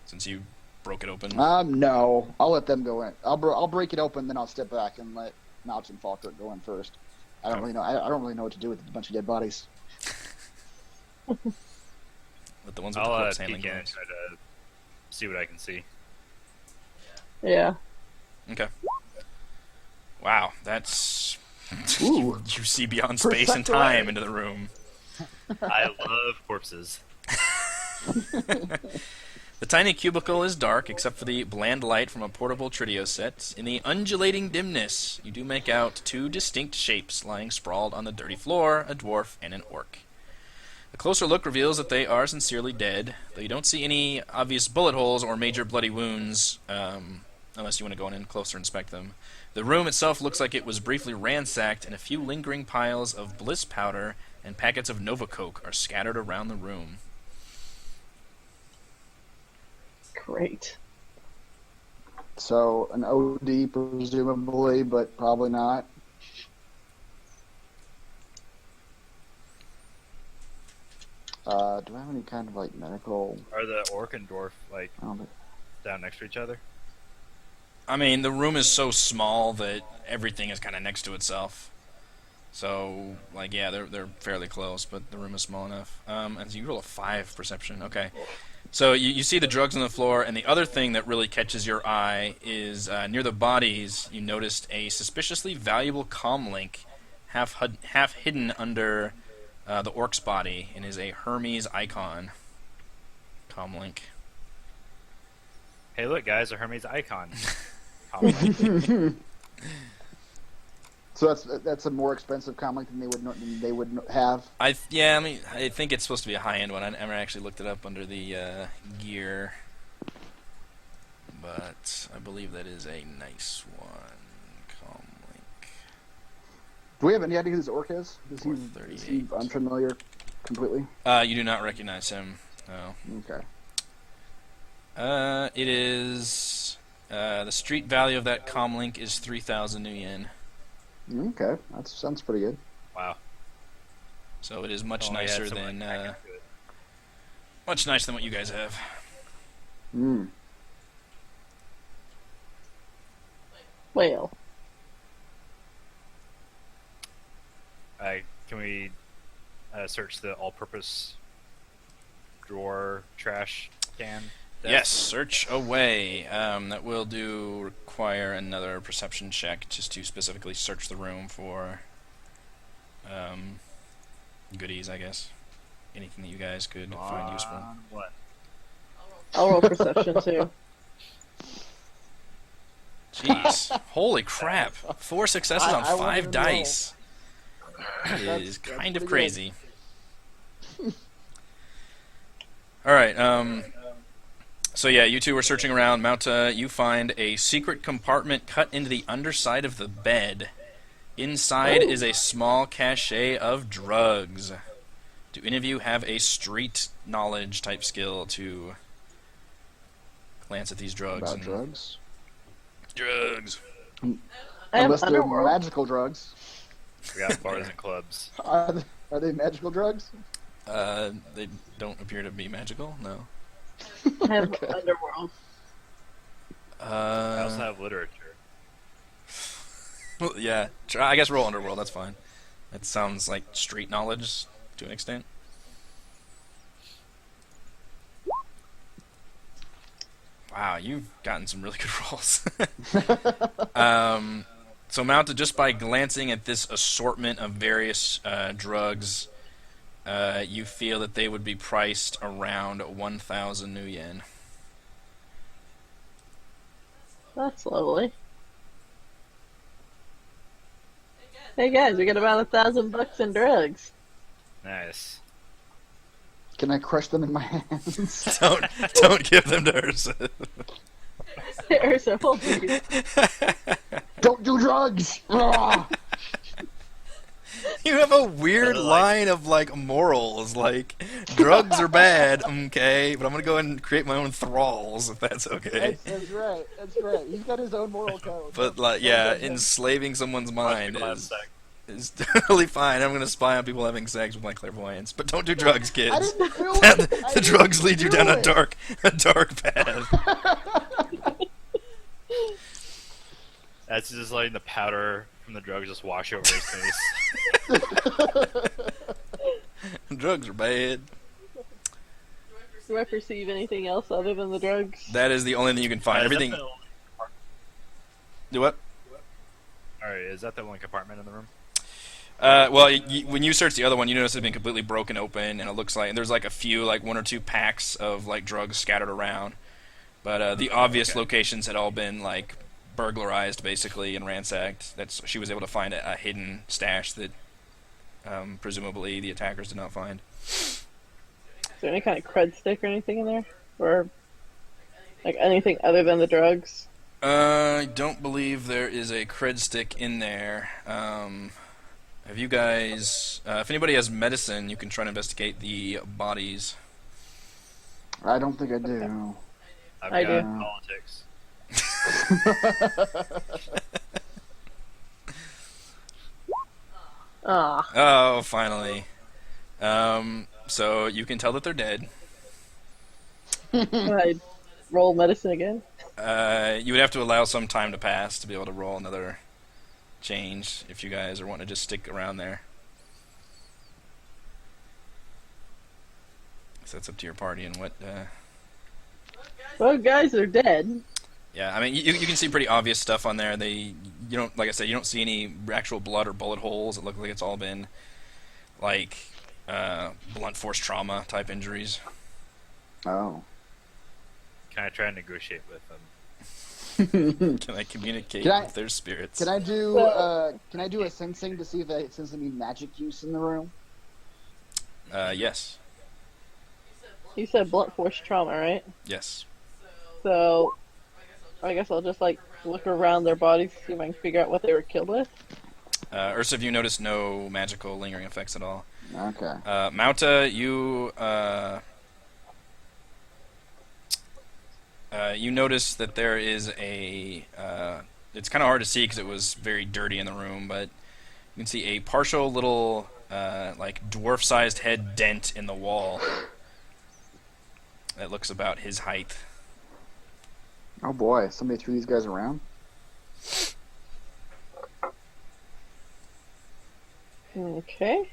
Since you broke it open. No. I'll let them go in. I'll break it open, then I'll step back and let Notch and Falkirk go in first. I don't really know. I don't really know what to do with a bunch of dead bodies. With the ones with the I'll corpse peek handling in and gloves. try to see what I can see. Yeah. Okay. Wow, that's... Ooh. You see beyond space and Perceptive. time into the room. I love corpses. The tiny cubicle is dark, except for the bland light from a portable Tridio set. In the undulating dimness, you do make out 2 distinct shapes lying sprawled on the dirty floor, a dwarf and an orc. A closer look reveals that they are sincerely dead, though you don't see any obvious bullet holes or major bloody wounds, unless you want to go in and closer inspect them. The room itself looks like it was briefly ransacked, and a few lingering piles of bliss powder and packets of Nova Coke are scattered around the room. Great. So an OD presumably, but probably not. Do I have any kind of medical? Are the orc and dwarf I don't know. down next to each other? I mean, the room is so small that everything is kind of next to itself. So, yeah, they're fairly close, but the room is small enough. And so you roll a 5 perception. Okay. So you see the drugs on the floor, and the other thing that really catches your eye is near the bodies, you noticed a suspiciously valuable comlink half hidden under the orc's body, and is a Hermes icon. Comlink. Hey, look, guys, a Hermes icon. So that's a more expensive comic than they would have. I think it's supposed to be a high-end one. I never actually looked it up under the gear, but I believe that is a nice one. Comlink. Do we have any idea who this orc is? Is he 438. unfamiliar completely? You do not recognize him. No. Okay. It is the street value of that comlink is 3,000 new yen. Okay, that sounds pretty good. Wow. So it is much Only had nicer someone than hack into it. much nicer than what you guys have. Mm. Well. Can we search the all-purpose drawer trash can? desk? Yes, search away. That will require another perception check just to specifically search the room for goodies, I guess. Anything that you guys could find useful. What? I'll roll perception too. Jeez. Holy crap. 4 successes on I won't 5 even dice. It is That's kind of pretty crazy. Alright, so yeah, you two are searching around. Mauta, you find a secret compartment cut into the underside of the bed. Inside is a small cache of drugs. Do any of you have a street knowledge type skill to glance at these drugs? About drugs? Drugs. I am Unless they're underworld. magical drugs. We got bars and clubs. Are they magical drugs? They don't appear to be magical. No. I have Okay. underworld. I also have literature. Well, yeah. I guess roll underworld. That's fine. That sounds like street knowledge to an extent. Wow, you've gotten some really good rolls. So mounted just by glancing at this assortment of various drugs, you feel that they would be priced around 1,000 new yen. That's lovely. Hey guys, we got about $1,000 in drugs. Nice. Can I crush them in my hands? Don't give them to Ursa. Ursa, hold these. Don't do drugs! Ah! You have a weird line of like morals, like drugs are bad, okay, but I'm gonna go ahead and create my own thralls if that's okay. That's right. That's right. He's got his own moral code. But like, yeah, enslaving someone's mind People have is sex. totally fine. I'm gonna spy on people having sex with my clairvoyance, but don't do drugs, I kids. didn't do it. The drugs lead you down a dark path. That's just letting the powder from the drugs just wash over his face. Drugs are bad. Do I perceive anything else other than the drugs? That is the only thing you can find. Everything. Do what? Alright, is that the only compartment in the room? Well, when you search the other one, you notice it's been completely broken open, and it looks like and there's like a few, like 1 or 2 packs of like drugs scattered around. But the obvious locations had all been like burglarized, basically, and ransacked. She was able to find a hidden stash that presumably the attackers did not find. Is there any kind of cred stick or anything in there? Or like anything other than the drugs? I don't believe there is a cred stick in there. Have you guys... if anybody has medicine, you can try to investigate the bodies. I don't think I do. I've I got do. politics. Ah, Oh, finally. So you can tell that they're dead. I roll medicine again. You would have to allow some time to pass to be able to roll another change if you guys are wanting to just stick around there. So that's up to your party and what... Well, guys are dead. Yeah, I mean, you can see pretty obvious stuff on there. You don't, like I said, you don't see any actual blood or bullet holes. It looks like it's all been, like, blunt force trauma type injuries. Oh. Can I try and negotiate with them? Can I communicate Can I- with their spirits? Can I do a sensing to see if I sense any magic use in the room? Yes. You said blunt force trauma, right? Yes. So, I guess I'll just like look around their bodies to see if I can figure out what they were killed with. Ursa, you notice no magical lingering effects at all. Okay. Mauta, you notice that there is a... it's kind of hard to see because it was very dirty in the room, but you can see a partial little, like, dwarf-sized head dent in the wall that looks about his height. Oh boy, somebody threw these guys around? Okay.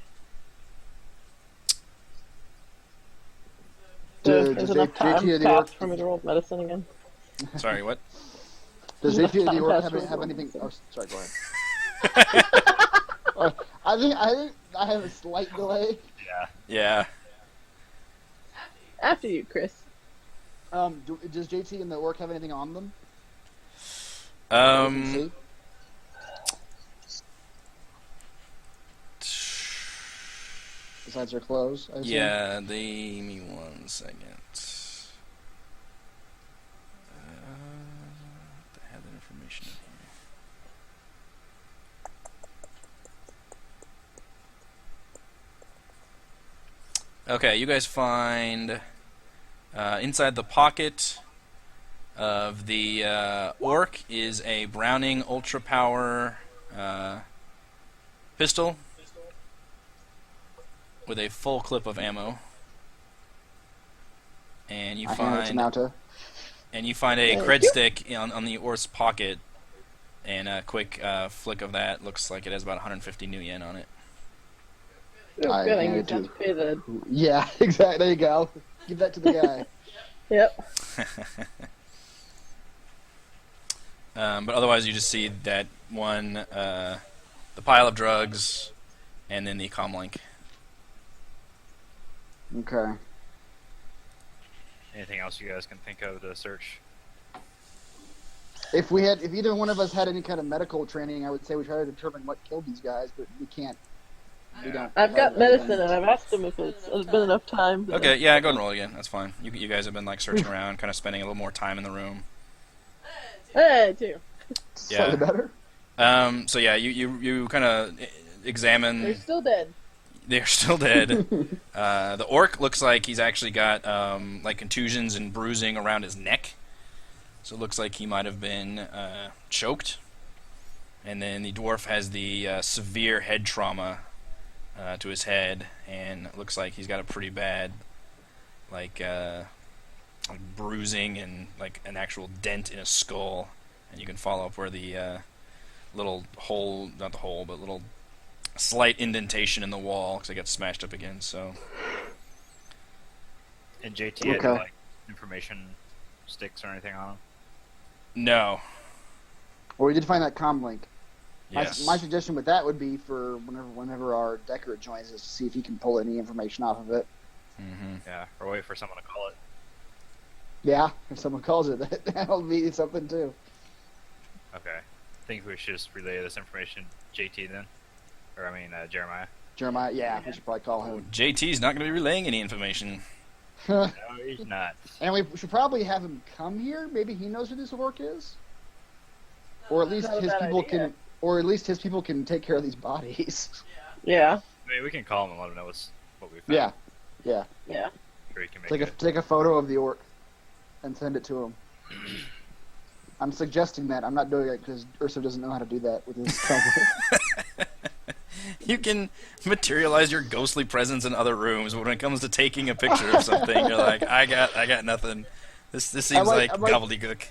Does So, there's enough JT time of the passed orc, for me to roll medicine again. Sorry, what? does enough JT of the time orc passed for have me. anything? Oh, sorry, go ahead. I think I have a slight delay. Yeah. Yeah. After you, Chris. Does JT and the orc have anything on them? Um... Besides their clothes, I assume? Yeah, they... Give me 1 second. I have that information in here. Okay, you guys find inside the pocket of the orc is a Browning Ultra Power pistol with a full clip of ammo. And you find a cred stick on the orc's pocket, and a quick flick of that looks like it has about 150 new yen on it. Oh, good, I need to pay the... Yeah, exactly. There you go. Give that to the guy. Yep. But otherwise, you just see that one, the pile of drugs, and then the comlink. Okay. Anything else you guys can think of to search? If either one of us had any kind of medical training, I would say we try to determine what killed these guys, but we can't. We don't. I've got medicine, and I've asked him if it's been enough time. But... Okay, yeah, go ahead and roll again. That's fine. You guys have been like searching around, kind of spending a little more time in the room. Hey, too. Slightly better. So yeah, you kind of examine. They're still dead. They're still dead. The orc looks like he's actually got like contusions and bruising around his neck. So it looks like he might have been choked. And then the dwarf has the severe head trauma to his head, and it looks like he's got a pretty bad like bruising and like an actual dent in his skull. And you can follow up where the little hole, not the hole, but little slight indentation in the wall because it got smashed up again. So. And JT had like information sticks or anything on him? No. Well, we did find that comm link. Yes. My suggestion with that would be for whenever our Decker joins us to see if he can pull any information off of it. Mm-hmm. Yeah, or wait for someone to call it. Yeah, if someone calls it, that'll be something too. Okay. I think we should just relay this information to JT then. Or, I mean, Jeremiah. Jeremiah, yeah, we should probably call him. JT's not going to be relaying any information. No, he's not. And we should probably have him come here. Maybe he knows who this orc is. Or at least his people can... Or at least his people can take care of these bodies. Yeah. I mean, we can call him and let him know what we found. Yeah. Sure he can make Take a photo of the orc and send it to him. I'm suggesting that. I'm not doing it because Urso doesn't know how to do that with his phone. You can materialize your ghostly presence in other rooms, but when it comes to taking a picture of something, you're like, I got nothing. This seems like gobbledygook.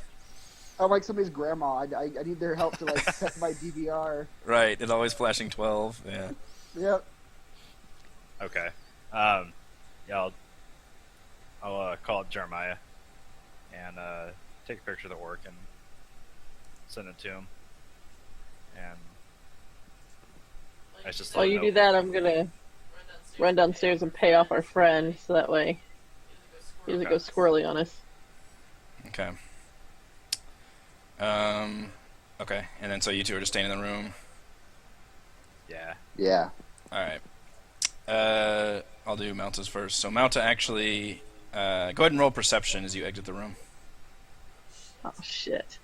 I'm like somebody's grandma. I need their help to like set my DVR. Right, it's always flashing 12. Yeah. Yep. Okay. Yeah, I'll call up Jeremiah and take a picture of the orc and send it to him. And I just while you do that, I'm gonna run downstairs and pay off our friend, so that way he doesn't go squirrely on us. Okay. Okay, and then so you two are just staying in the room. Yeah. Yeah. All right. I'll do Malta's first. So Malta actually, go ahead and roll perception as you exit the room. Oh shit!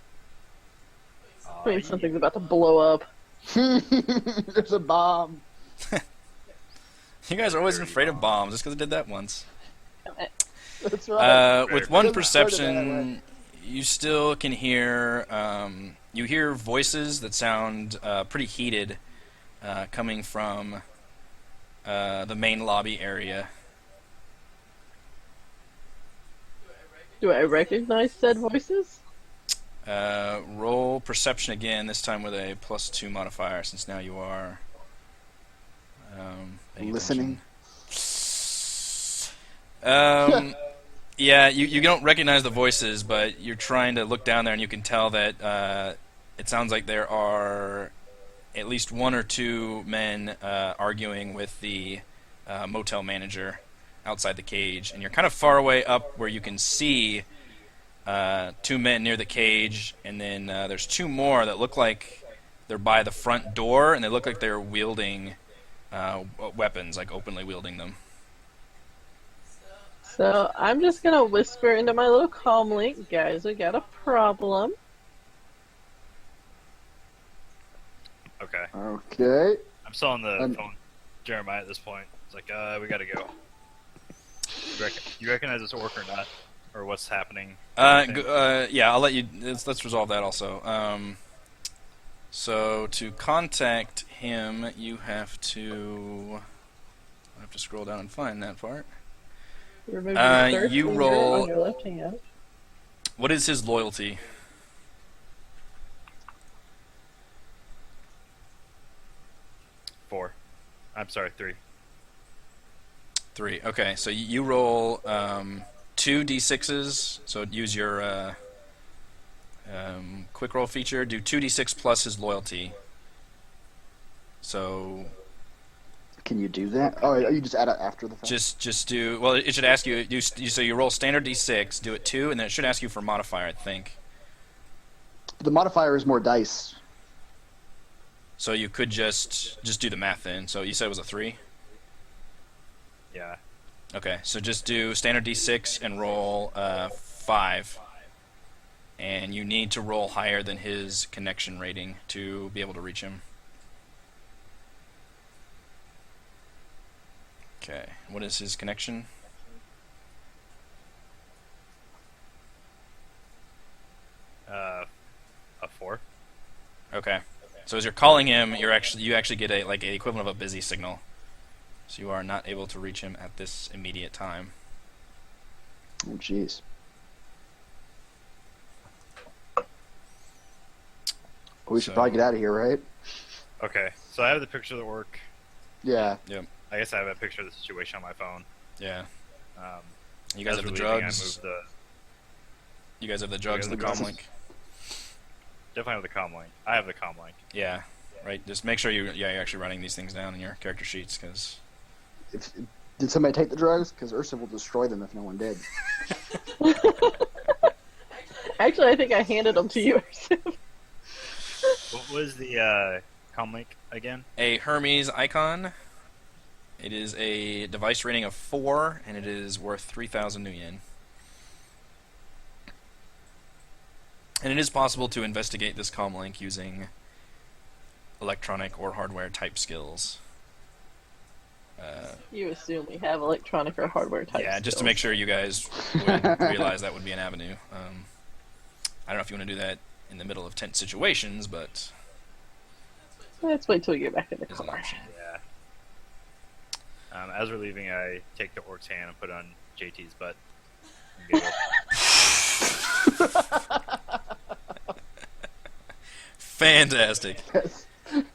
I mean, something's about to blow up. There's a bomb. You guys are always afraid of bombs just because I did that once. That's right. With one perception, you still can hear you hear voices that sound pretty heated coming from the main lobby area. Do I recognize said voices? Roll perception again, this time with a +2 modifier, since now you are listening. Yeah, you don't recognize the voices, but you're trying to look down there, and you can tell that it sounds like there are at least one or two men arguing with the motel manager outside the cage, and you're kind of far away up where you can see two men near the cage, and then there's two more that look like they're by the front door, and they look like they're wielding weapons, like openly wielding them. So I'm just gonna whisper into my little comm link, guys, we got a problem. Okay. Okay. I'm still on the phone with Jeremiah at this point. It's like, we gotta go. You recognize this orc or not? or what's happening? Yeah, I'll let you. Let's resolve that also. So to contact him, you have to. I have to scroll down and find that part. Remove your search you finger roll- on your left hand. What is his loyalty? 4. I'm sorry, 3. 3. Okay, so you roll 2 d6s. So use your quick roll feature. Do 2d6 plus his loyalty. So Can you do that? Oh, you just add it after the fact? just do. Well, it should ask you. So you roll standard d6. Do it 2, and then it should ask you for modifier, I think. The modifier is more dice. So you could just do the math then. So you said it was a 3? Yeah. Okay, so just do standard d6 and roll 5. And you need to roll higher than his connection rating to be able to reach him. Okay, what is his connection? A 4. Okay. So as you're calling him, you actually get a equivalent of a busy signal. So you are not able to reach him at this immediate time. Oh, jeez. We should probably get out of here, right? Okay, so I have the picture of the orc. Yeah. Yep. I guess I have a picture of the situation on my phone. Yeah. Um, You guys as have the we're leaving, drugs. I moved You guys have the drugs and the drugs. comlink. definitely have the comm link. I have the comm link. Yeah. Right. Just make sure you're actually writing these things down in your character sheets, because Did somebody take the drugs? Because Ursa will destroy them if no one did. Actually, I think I handed them to you. What was the comm link again? a Hermes icon. It is a device rating of 4, and it is worth 3,000 new yen. And it is possible to investigate this comm link using electronic or hardware type skills. You assume we have electronic or hardware type Yeah, just to skills. make sure you guys would realize that would be an avenue. I don't know if you want to do that in the middle of tense situations, but Let's wait till we get back in the it's an car. option. Yeah. As we're leaving, I take the orc's hand and put it on JT's butt. And giggle. Fantastic. Yes.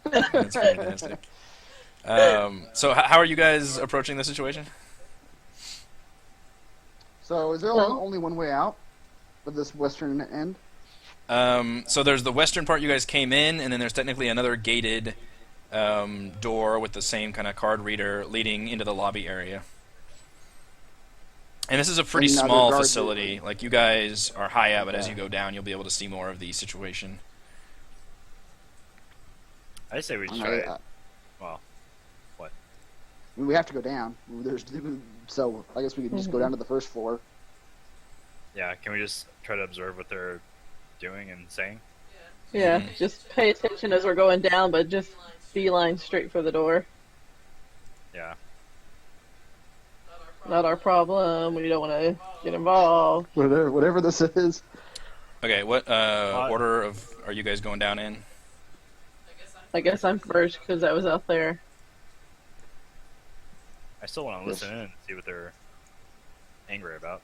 That's fantastic. So how are you guys approaching the situation? So is there Well- only one way out of this western end? So there's the western part you guys came in, and then there's technically another gated door with the same kind of card reader leading into the lobby area. And this is a pretty And now small the guards- facility. Like, you guys are high up, but as Yeah. you go down, you'll be able to see more of the situation. I say we I- try. I- Well, what? we have to go down. So I guess we could just go down to the first floor. Yeah, can we just try to observe what they're doing and saying? Yeah, just pay attention as we're going down, but just beeline straight for the door. Yeah. Not our problem. We don't want to get involved. Whatever this is. Okay, what order of are you guys going down in? I guess I'm first because I was out there. I still want to listen in and see what they're angry about.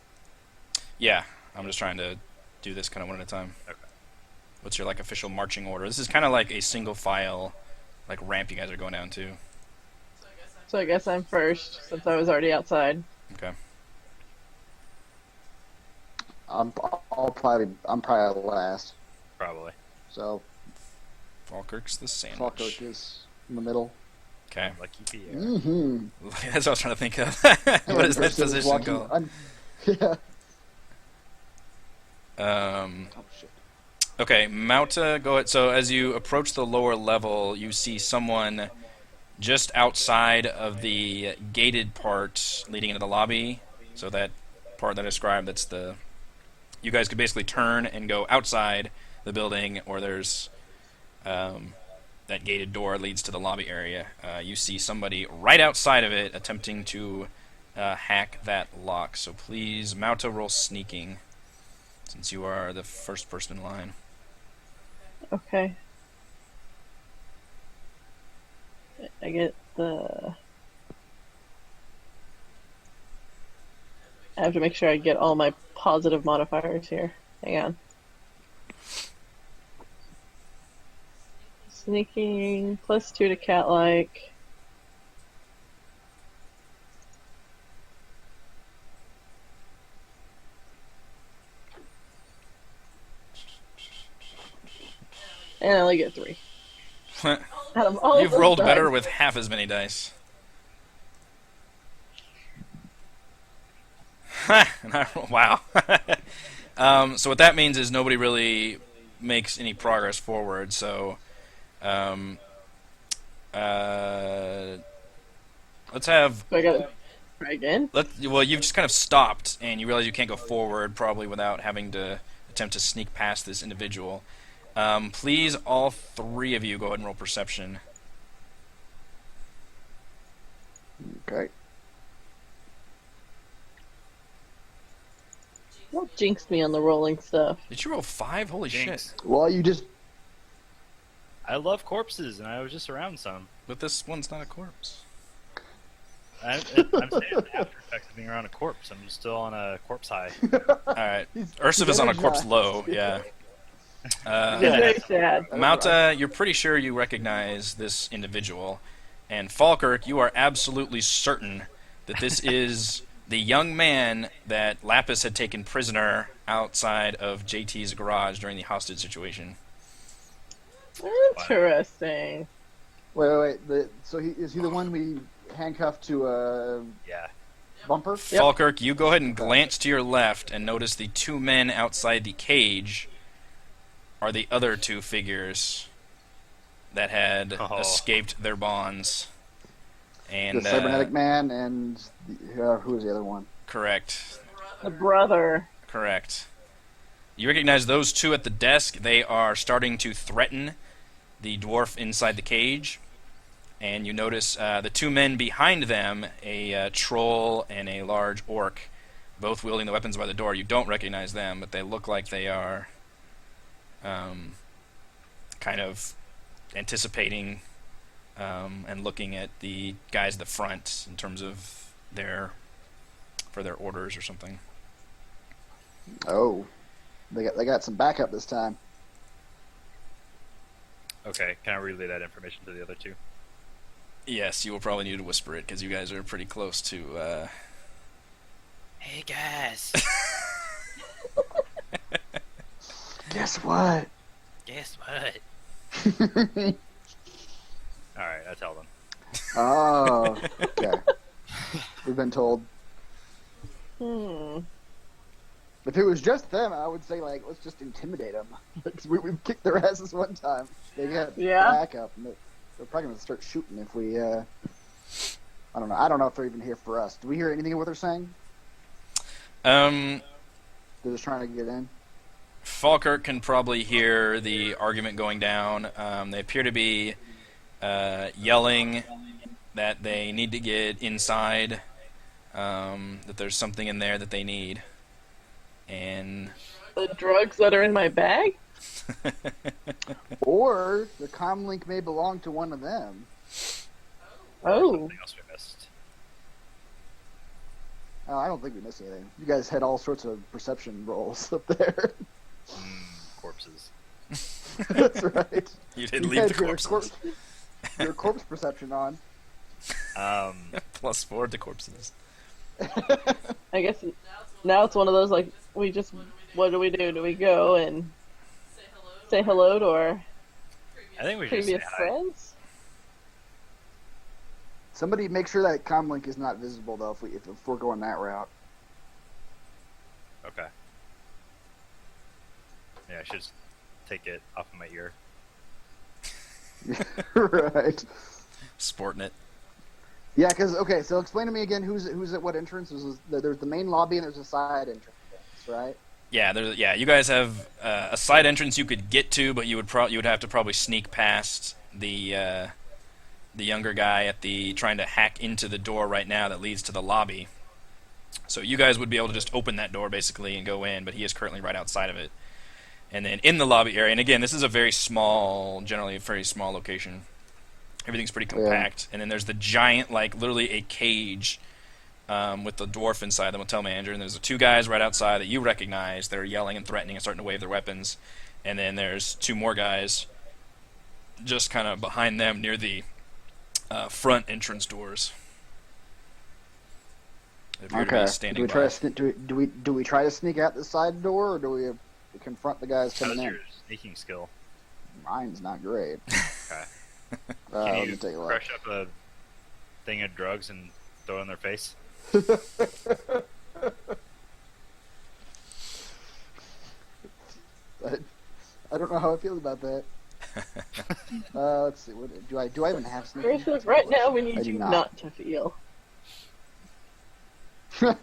Yeah, I'm just trying to do this kind of one at a time. Okay. What's your official marching order? This is kind of like a single file ramp you guys are going down to. So I guess I'm first since I was already outside. Okay. I'm probably last. Probably. So Falkirk's the sandwich. Falkirk is in the middle. Okay. Lucky Pierre. Mm-hmm. That's what I was trying to think of. What is that position called? Yeah. Oh, shit. Okay, Mauta, go ahead. So as you approach the lower level, you see someone just outside of the gated part leading into the lobby. So that part that I described, that's the... You guys could basically turn and go outside the building, or there's... that gated door leads to the lobby area. You see somebody right outside of it attempting to hack that lock. So please, Mauta, roll sneaking, since you are the first person in line. Okay. I get the... I have to make sure I get all my positive modifiers here. Hang on. Sneaking, +2 to cat-like. And I only get 3. Out of all You've those rolled dice. better with half as many dice. Wow. So what that means is nobody really makes any progress forward. So, let's have. So I gotta try again? Well, you've just kind of stopped, and you realize you can't go forward, probably without having to attempt to sneak past this individual. Please, all 3 of you, go ahead and roll perception. Okay. Don't jinx me on the rolling stuff. Did you roll 5? Holy Jinx. shit! Well, you just... I love corpses, and I was just around some. But this one's not a corpse. I'm saying the after effects of being around a corpse. I'm still on a corpse high. All right, Ursiva's on a corpse low. Yeah. Very sad. Mauta, you're pretty sure you recognize this individual, and Falkirk, you are absolutely certain that this is the young man that Lapis had taken prisoner outside of JT's garage during the hostage situation. Interesting. Wait. So is he the one we handcuffed to a Yeah. bumper? Falkirk, you go ahead and glance to your left and notice the 2 men outside the cage are the other 2 figures that had escaped their bonds. And The cybernetic man and who was the other one? correct. The brother. Correct. You recognize those 2 at the desk. They are starting to threaten the dwarf inside the cage. And you notice the 2 men behind them, a troll and a large orc, both wielding the weapons by the door. You don't recognize them, but they look like they are kind of anticipating and looking at the guys at the front in terms of their orders or something. Oh, they got some backup this time. Okay, can I relay that information to the other 2? Yes, you will probably need to whisper it because you guys are pretty close to. Hey guys, Guess what? guess what? Alright, I tell them. Oh, okay. We've been told. Hmm. If it was just them, I would say, like, let's just intimidate them. We've kicked their asses one time. They got backup. And they're probably going to start shooting if we, I don't know. I don't know if they're even here for us. Do we hear anything of what they're saying? They're just trying to get in? Falkirk can probably hear the argument going down. They appear to be yelling that they need to get inside, that there's something in there that they need. And The drugs that are in my bag? Or the comlink may belong to one of them. Oh. Something else we missed. Oh, I don't think we missed anything. You guys had all sorts of perception rolls up there. Corpses. That's right. you did You leave had the corpses. your corpse perception on. +4 to corpses. I guess now it's one of those, like, what do we do? Do we go and say hello to our I think we should say previous hi. friends? Somebody make sure that comlink is not visible, though, if we're going that route. Okay. Yeah, I should just take it off of my ear. Right. Sporting it. Yeah, because, okay, so explain to me again who's at what entrance. There's the main lobby and there's a side entrance, right? Yeah, you guys have a side entrance you could get to, but you would have to probably sneak past the younger guy at the trying to hack into the door right now that leads to the lobby. So you guys would be able to just open that door basically and go in, but he is currently right outside of it. And then in the lobby area, and again, this is a very small, generally a very small location. Everything's pretty compact. And then there's the giant, like literally a cage with the dwarf inside, the motel manager. And there's the two guys right outside that you recognize. They're yelling and threatening and starting to wave their weapons. And then there's two more guys just kind of behind them near the front entrance doors. Okay. Do we try to sneak out the side door, or do we confront the guys coming How's in? your sneaking skill? Mine's not great. Okay. Let Can me you take a look. crush up a thing of drugs and throw it in their face? I don't know how I feel about that. Let's see. Do I even have sneaking? Chris, right now we need I do you not. not to feel. What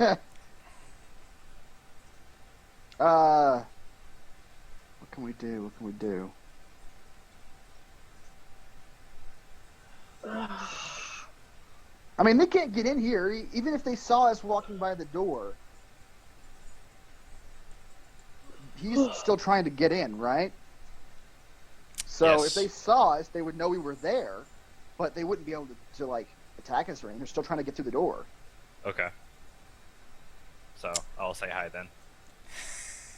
can we do? What can we do? I mean, they can't get in here, even if they saw us walking by the door. He's still trying to get in, right? So Yes. if they saw us, they would know we were there, but they wouldn't be able to like, attack us or anything. They're still trying to get through the door. Okay. So, I'll say hi then.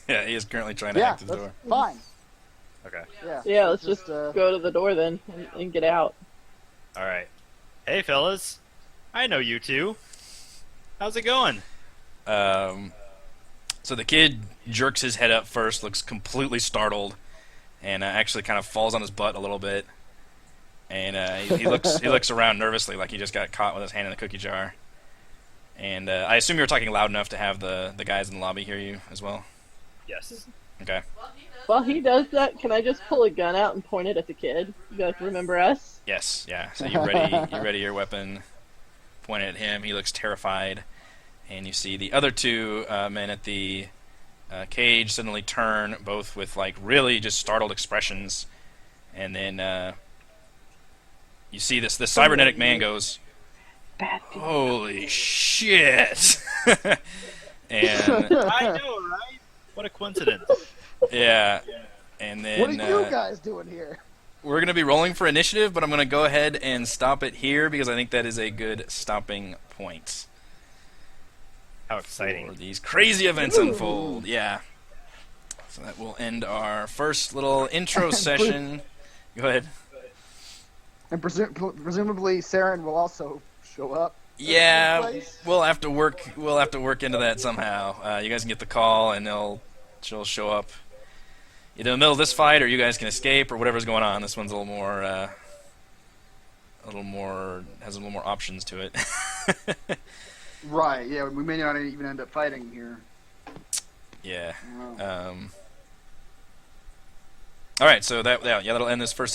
Yeah, he is currently trying to hack the that's door. fine. Okay. Yeah, Let's just go to the door then and get out. Alright. Hey, fellas. I know you two. How's it going? So the kid jerks his head up first, looks completely startled, and actually kind of falls on his butt a little bit. And he looks around nervously, like he just got caught with his hand in the cookie jar. And I assume you're talking loud enough to have the guys in the lobby hear you as well. Yes. Okay. While he does that, can I just pull a gun out and point it at the kid? You guys remember us? Yes. Yeah. So you ready your weapon, point it at him. He looks terrified, and you see the other two men at the cage suddenly turn, both with like really just startled expressions, and then you see this cybernetic man goes, Bad people. "Holy shit!" And I know, right? What a coincidence. yeah, and then What are you guys doing here? we're going to be rolling for initiative, but I'm going to go ahead and stop it here because I think that is a good stopping point. How exciting. For these crazy events unfold. Yeah. So that will end our first little intro session. Go ahead. And presumably, Saren will also show up. Yeah, Place? we'll have to work into that somehow. You guys can get the call, and she'll show up either in the middle of this fight, or you guys can escape, or whatever's going on. This one's a little more has a little more options to it. Right, yeah, we may not even end up fighting here. Yeah. Wow. All right, so that'll end this first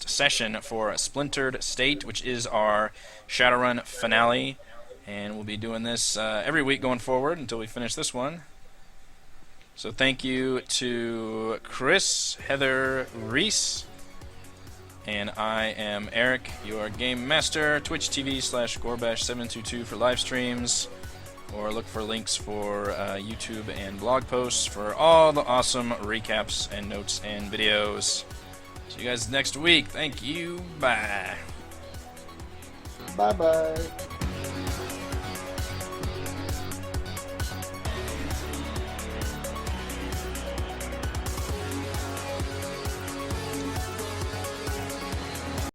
session for Splintered State, which is our Shadowrun finale, and we'll be doing this every week going forward until we finish this one. So thank you to Chris, Heather, Reese, and I am Eric, your game master. Twitch TV/Gorbash722 for live streams, or look for links for YouTube and blog posts for all the awesome recaps and notes and videos. See you guys next week. Thank you. Bye. Bye-bye.